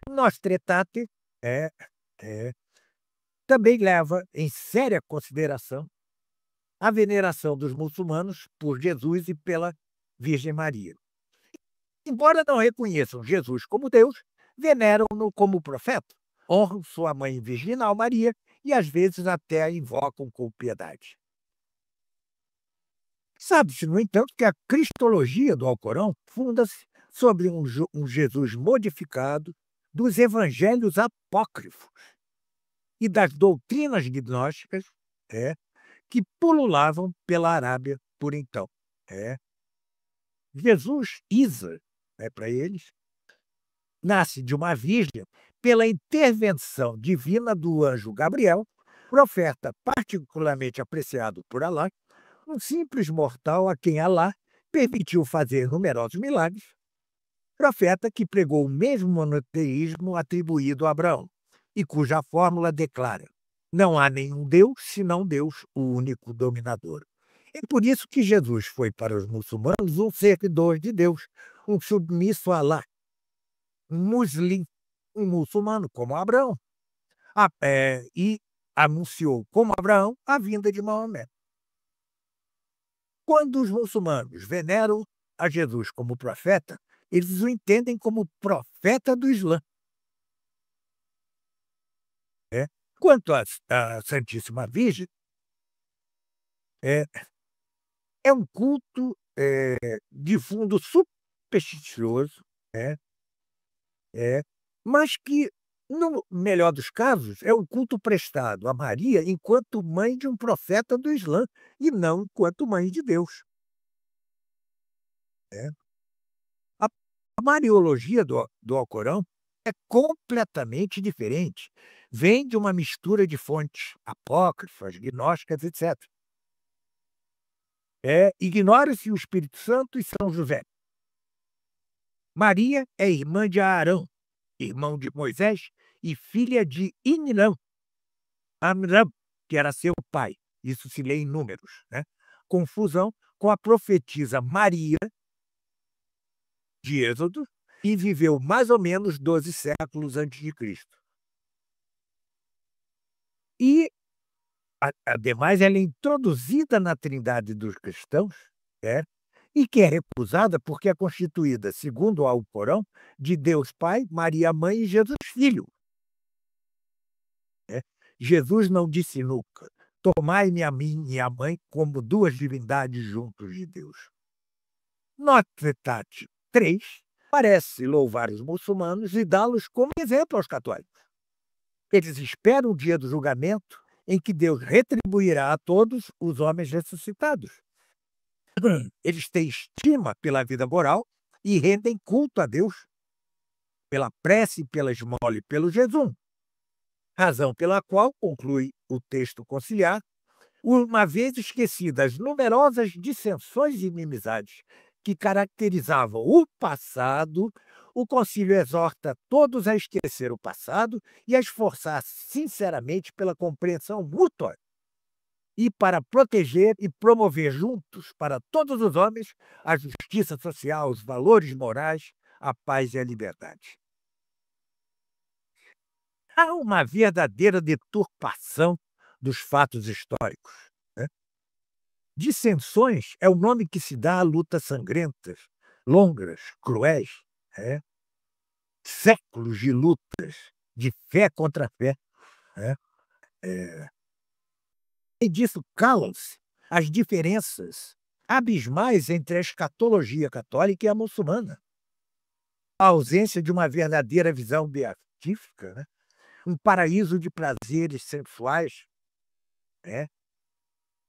Nostra Aetate também leva em séria consideração a veneração dos muçulmanos por Jesus e pela Virgem Maria. Embora não reconheçam Jesus como Deus, veneram-no como profeta, honram sua mãe virginal Maria e às vezes até a invocam com piedade. Sabe-se, no entanto, que a cristologia do Alcorão funda-se sobre um Jesus modificado dos evangelhos apócrifos e das doutrinas gnósticas que pululavam pela Arábia por então. Jesus, Isa, para eles, nasce de uma virgem pela intervenção divina do anjo Gabriel, profeta particularmente apreciado por Alá, um simples mortal a quem Alá permitiu fazer numerosos milagres, profeta que pregou o mesmo monoteísmo atribuído a Abraão, e cuja fórmula declara: não há nenhum Deus senão Deus, o único dominador. É por isso que Jesus foi para os muçulmanos um servidor de Deus, um submisso a Alá, um muslim, um muçulmano como Abraão, e anunciou, como Abraão, a vinda de Maomé. Quando os muçulmanos veneram a Jesus como profeta, eles o entendem como profeta do Islã. Quanto à Santíssima Virgem, é um culto de fundo supersticioso, mas que, no melhor dos casos, é um culto prestado a Maria enquanto mãe de um profeta do Islã e não enquanto mãe de Deus. A mariologia do Alcorão é completamente diferente. Vem de uma mistura de fontes apócrifas, gnósticas, etc. Ignora-se o Espírito Santo e São José. Maria é irmã de Arão, irmão de Moisés, e filha de Inram, Amram, que era seu pai. Isso se lê em Números. Confusão com a profetisa Maria, de Êxodo, e viveu mais ou menos 12 séculos antes de Cristo. E, ademais, ela é introduzida na trindade dos cristãos, e que é recusada porque é constituída, segundo o Alcorão, de Deus Pai, Maria Mãe e Jesus Filho. Jesus não disse nunca: tomai-me a mim e a mãe como duas divindades juntos de Deus. Notre Dame 3 parece louvar os muçulmanos e dá-los como exemplo aos católicos. Eles esperam o dia do julgamento em que Deus retribuirá a todos os homens ressuscitados. Eles têm estima pela vida moral e rendem culto a Deus pela prece, pela esmola e pelo jejum. Razão pela qual, conclui o texto conciliar, uma vez esquecidas numerosas dissensões e inimizades que caracterizavam o passado, o concílio exorta todos a esquecer o passado e a esforçar sinceramente pela compreensão mútua e para proteger e promover juntos para todos os homens a justiça social, os valores morais, a paz e a liberdade. Há uma verdadeira deturpação dos fatos históricos. Dissensões é o nome que se dá a lutas sangrentas, longas, cruéis, séculos de lutas, de fé contra fé. E disso calam-se as diferenças abismais entre a escatologia católica e a muçulmana. A ausência de uma verdadeira visão beatífica, um paraíso de prazeres sensuais,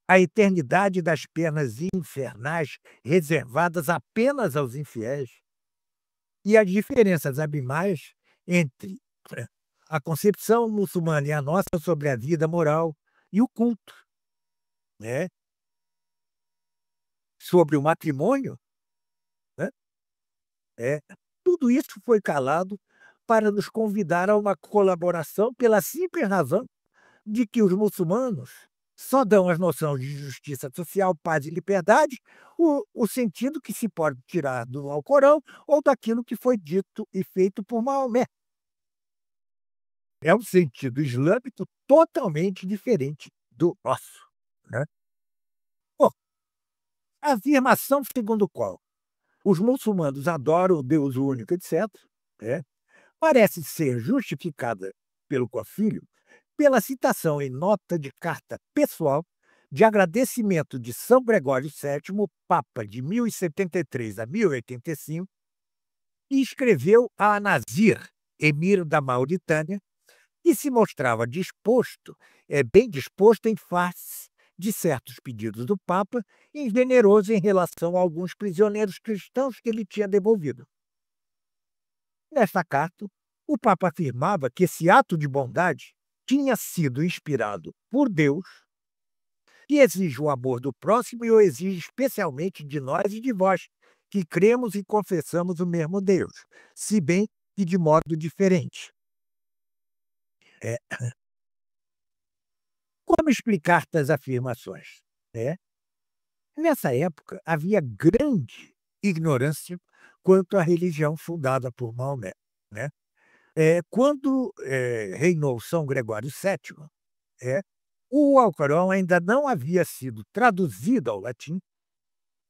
a eternidade das penas infernais reservadas apenas aos infiéis, e as diferenças abismais entre a concepção muçulmana e a nossa sobre a vida moral e o culto, sobre o matrimônio, tudo isso foi calado para nos convidar a uma colaboração pela simples razão de que os muçulmanos só dão as noções de justiça social, paz e liberdade o sentido que se pode tirar do Alcorão ou daquilo que foi dito e feito por Maomé. É um sentido islâmico totalmente diferente do nosso. Bom, a afirmação segundo qual os muçulmanos adoram o Deus único, etc., parece ser justificada pelo Concílio pela citação em nota de carta pessoal de agradecimento de São Gregório VII, Papa de 1073 a 1085, e escreveu a Nasir, emir da Mauritânia, e se mostrava bem disposto em face de certos pedidos do Papa e generoso em relação a alguns prisioneiros cristãos que ele tinha devolvido. Nesta carta, o Papa afirmava que esse ato de bondade tinha sido inspirado por Deus, que exige o amor do próximo e o exige especialmente de nós e de vós, que cremos e confessamos o mesmo Deus, se bem que de modo diferente. É, como explicar tais afirmações? É, nessa época havia grande ignorância quanto à religião fundada por Maomé, né? Quando reinou São Gregório VII, é, o Alcorão ainda não havia sido traduzido ao latim,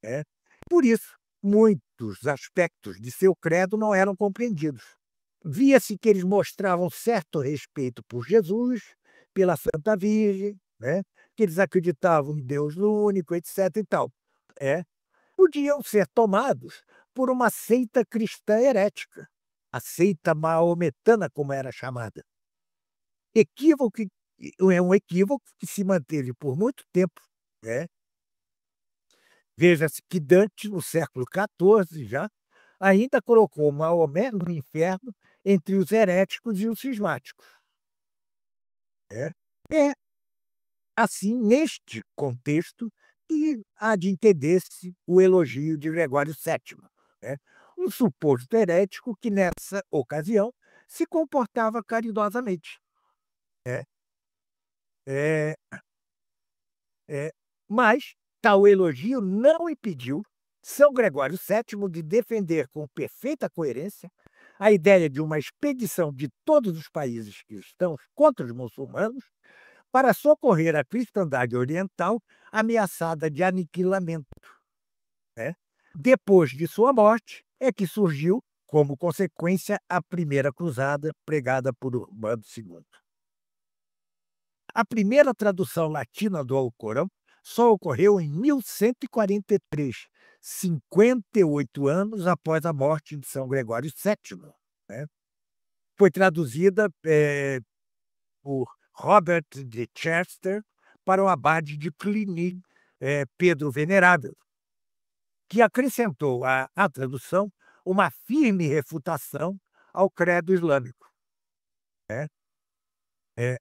é, por isso, muitos aspectos de seu credo não eram compreendidos. Via-se que eles mostravam certo respeito por Jesus, pela Santa Virgem, né? Que eles acreditavam em Deus único, etc. e tal. É, podiam ser tomados por uma seita cristã herética, a seita maometana, como era chamada. Equívoco, é um equívoco que se manteve por muito tempo. Né? Veja-se que Dante, no século XIV já, ainda colocou Maomé no inferno entre os heréticos e os cismáticos. É assim, neste contexto, que há de entender-se o elogio de Gregório VII, né? Um suposto herético que, nessa ocasião, se comportava caridosamente. É, é, é, mas tal elogio não impediu São Gregório VII de defender com perfeita coerência a ideia de uma expedição de todos os países cristãos contra os muçulmanos para socorrer a cristandade oriental ameaçada de aniquilamento. Né? Depois de sua morte, é que surgiu, como consequência, a primeira cruzada pregada por Urbano II. A primeira tradução latina do Alcorão só ocorreu em 1143, 58 anos após a morte de São Gregório VII. Né? Foi traduzida por Robert de Chester para o abade de Cluny, Pedro Venerável, que acrescentou à tradução uma firme refutação ao credo islâmico. Né? É,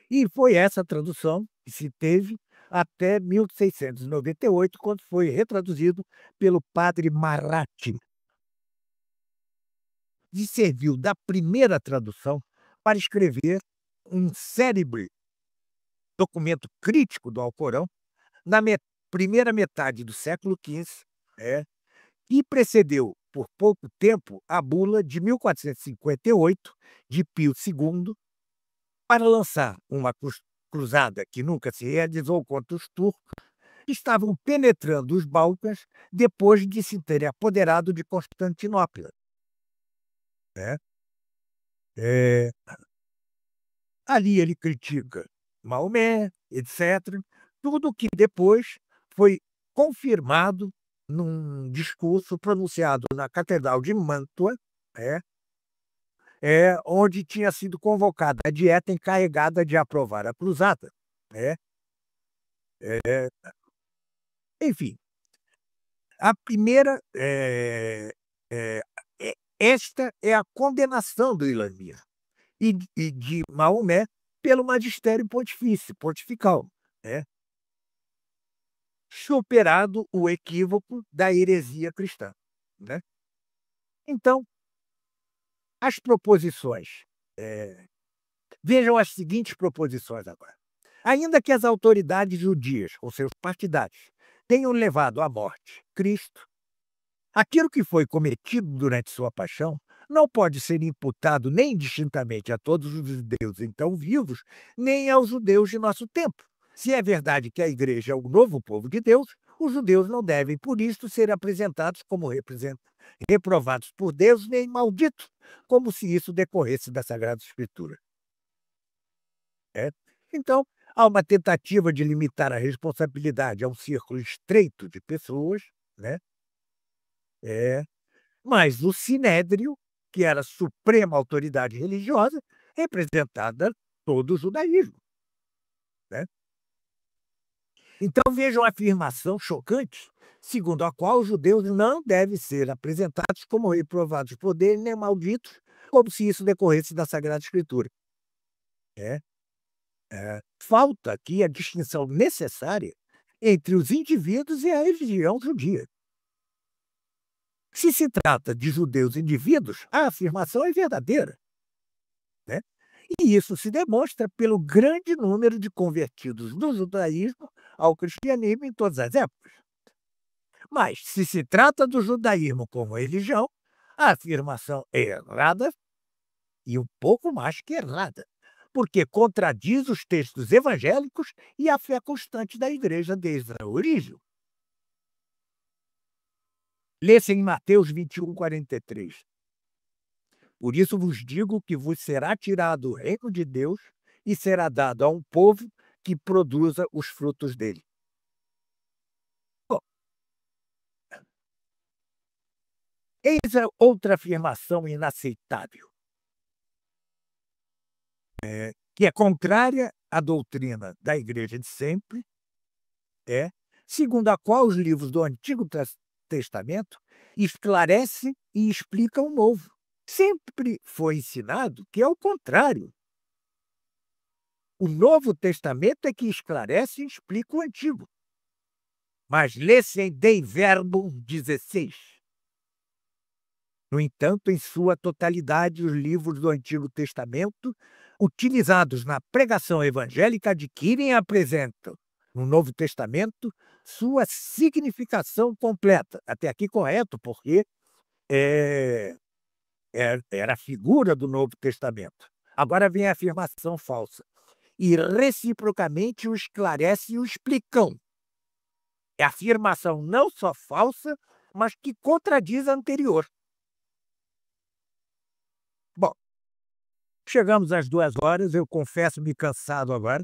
e foi essa tradução que se teve até 1698, quando foi retraduzido pelo padre Marathi. E serviu da primeira tradução para escrever um célebre documento crítico do Alcorão na primeira metade do século XV, e precedeu por pouco tempo a bula de 1458 de Pio II para lançar uma cruzada que nunca se realizou contra os turcos, que estavam penetrando os Balcãs depois de se terem apoderado de Constantinopla. Né? Ali ele critica Maomé, etc., tudo que depois foi confirmado num discurso pronunciado na Catedral de Mantua, onde tinha sido convocada a dieta encarregada de aprovar a cruzada. Enfim, a primeira, esta é a condenação do islamismo e de Maomé pelo magistério pontifical, superado o equívoco da heresia cristã. Né? Então, as proposições. Vejam as seguintes proposições agora. Ainda que as autoridades judias, ou seus partidários, tenham levado à morte Cristo, aquilo que foi cometido durante sua paixão não pode ser imputado nem indistintamente a todos os judeus então vivos, nem aos judeus de nosso tempo. Se é verdade que a igreja é o novo povo de Deus, os judeus não devem, por isso, ser apresentados como reprovados por Deus, nem malditos, como se isso decorresse da Sagrada Escritura. Então, há uma tentativa de limitar a responsabilidade a um círculo estreito de pessoas, mas o Sinédrio, que era a suprema autoridade religiosa, representada todo o judaísmo, né? Então vejam a afirmação chocante, segundo a qual os judeus não devem ser apresentados como reprovados por Deus nem malditos, como se isso decorresse da Sagrada Escritura. Falta aqui a distinção necessária entre os indivíduos e a religião judia. Se se trata de judeus indivíduos, a afirmação é verdadeira, né? E isso se demonstra pelo grande número de convertidos do judaísmo ao cristianismo em todas as épocas. Mas, se se trata do judaísmo como religião, a afirmação é errada e um pouco mais que errada, porque contradiz os textos evangélicos e a fé constante da igreja desde a origem. Lê-se em Mateus 21:43. Por isso vos digo que vos será tirado o reino de Deus e será dado a um povo que produza os frutos dele. Bom, eis a outra afirmação inaceitável, que é contrária à doutrina da igreja de sempre, segundo a qual os livros do Antigo Testamento esclarecem e explicam o Novo. Sempre foi ensinado que é o contrário. O Novo Testamento é que esclarece e explica o Antigo. Mas lê-se em Dei Verbum 16. No entanto, em sua totalidade, os livros do Antigo Testamento, utilizados na pregação evangélica, adquirem e apresentam, no Novo Testamento, sua significação completa. Até aqui correto, porque era a figura do Novo Testamento. Agora vem a afirmação falsa. E reciprocamente o esclarece e o explicam. É afirmação não só falsa, mas que contradiz a anterior. Bom, chegamos às 2 horas, eu confesso-me cansado agora.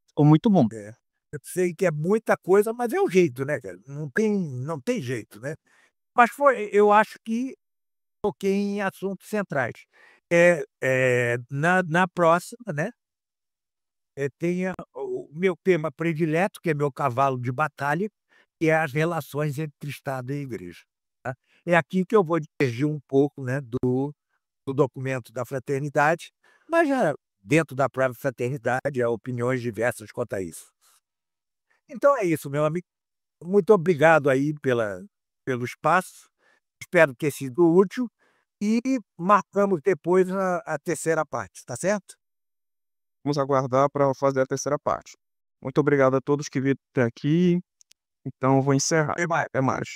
Ficou muito bom. Eu sei que é muita coisa, mas é o jeito, né, cara? Não tem jeito, né? Mas eu acho que toquei em assuntos centrais. Na próxima, né, tem o meu tema predileto, que é meu cavalo de batalha, que é as relações entre Estado e Igreja, tá? É aqui que eu vou divergir um pouco, né, do documento da fraternidade, mas já dentro da própria fraternidade há opiniões diversas quanto a isso. Então é isso, meu amigo. Muito obrigado aí pelo espaço. Espero ter sido útil e marcamos depois a terceira parte, tá certo? Vamos aguardar para fazer a terceira parte. Muito obrigado a todos que viram até aqui. Então, eu vou encerrar. Até mais. Até mais.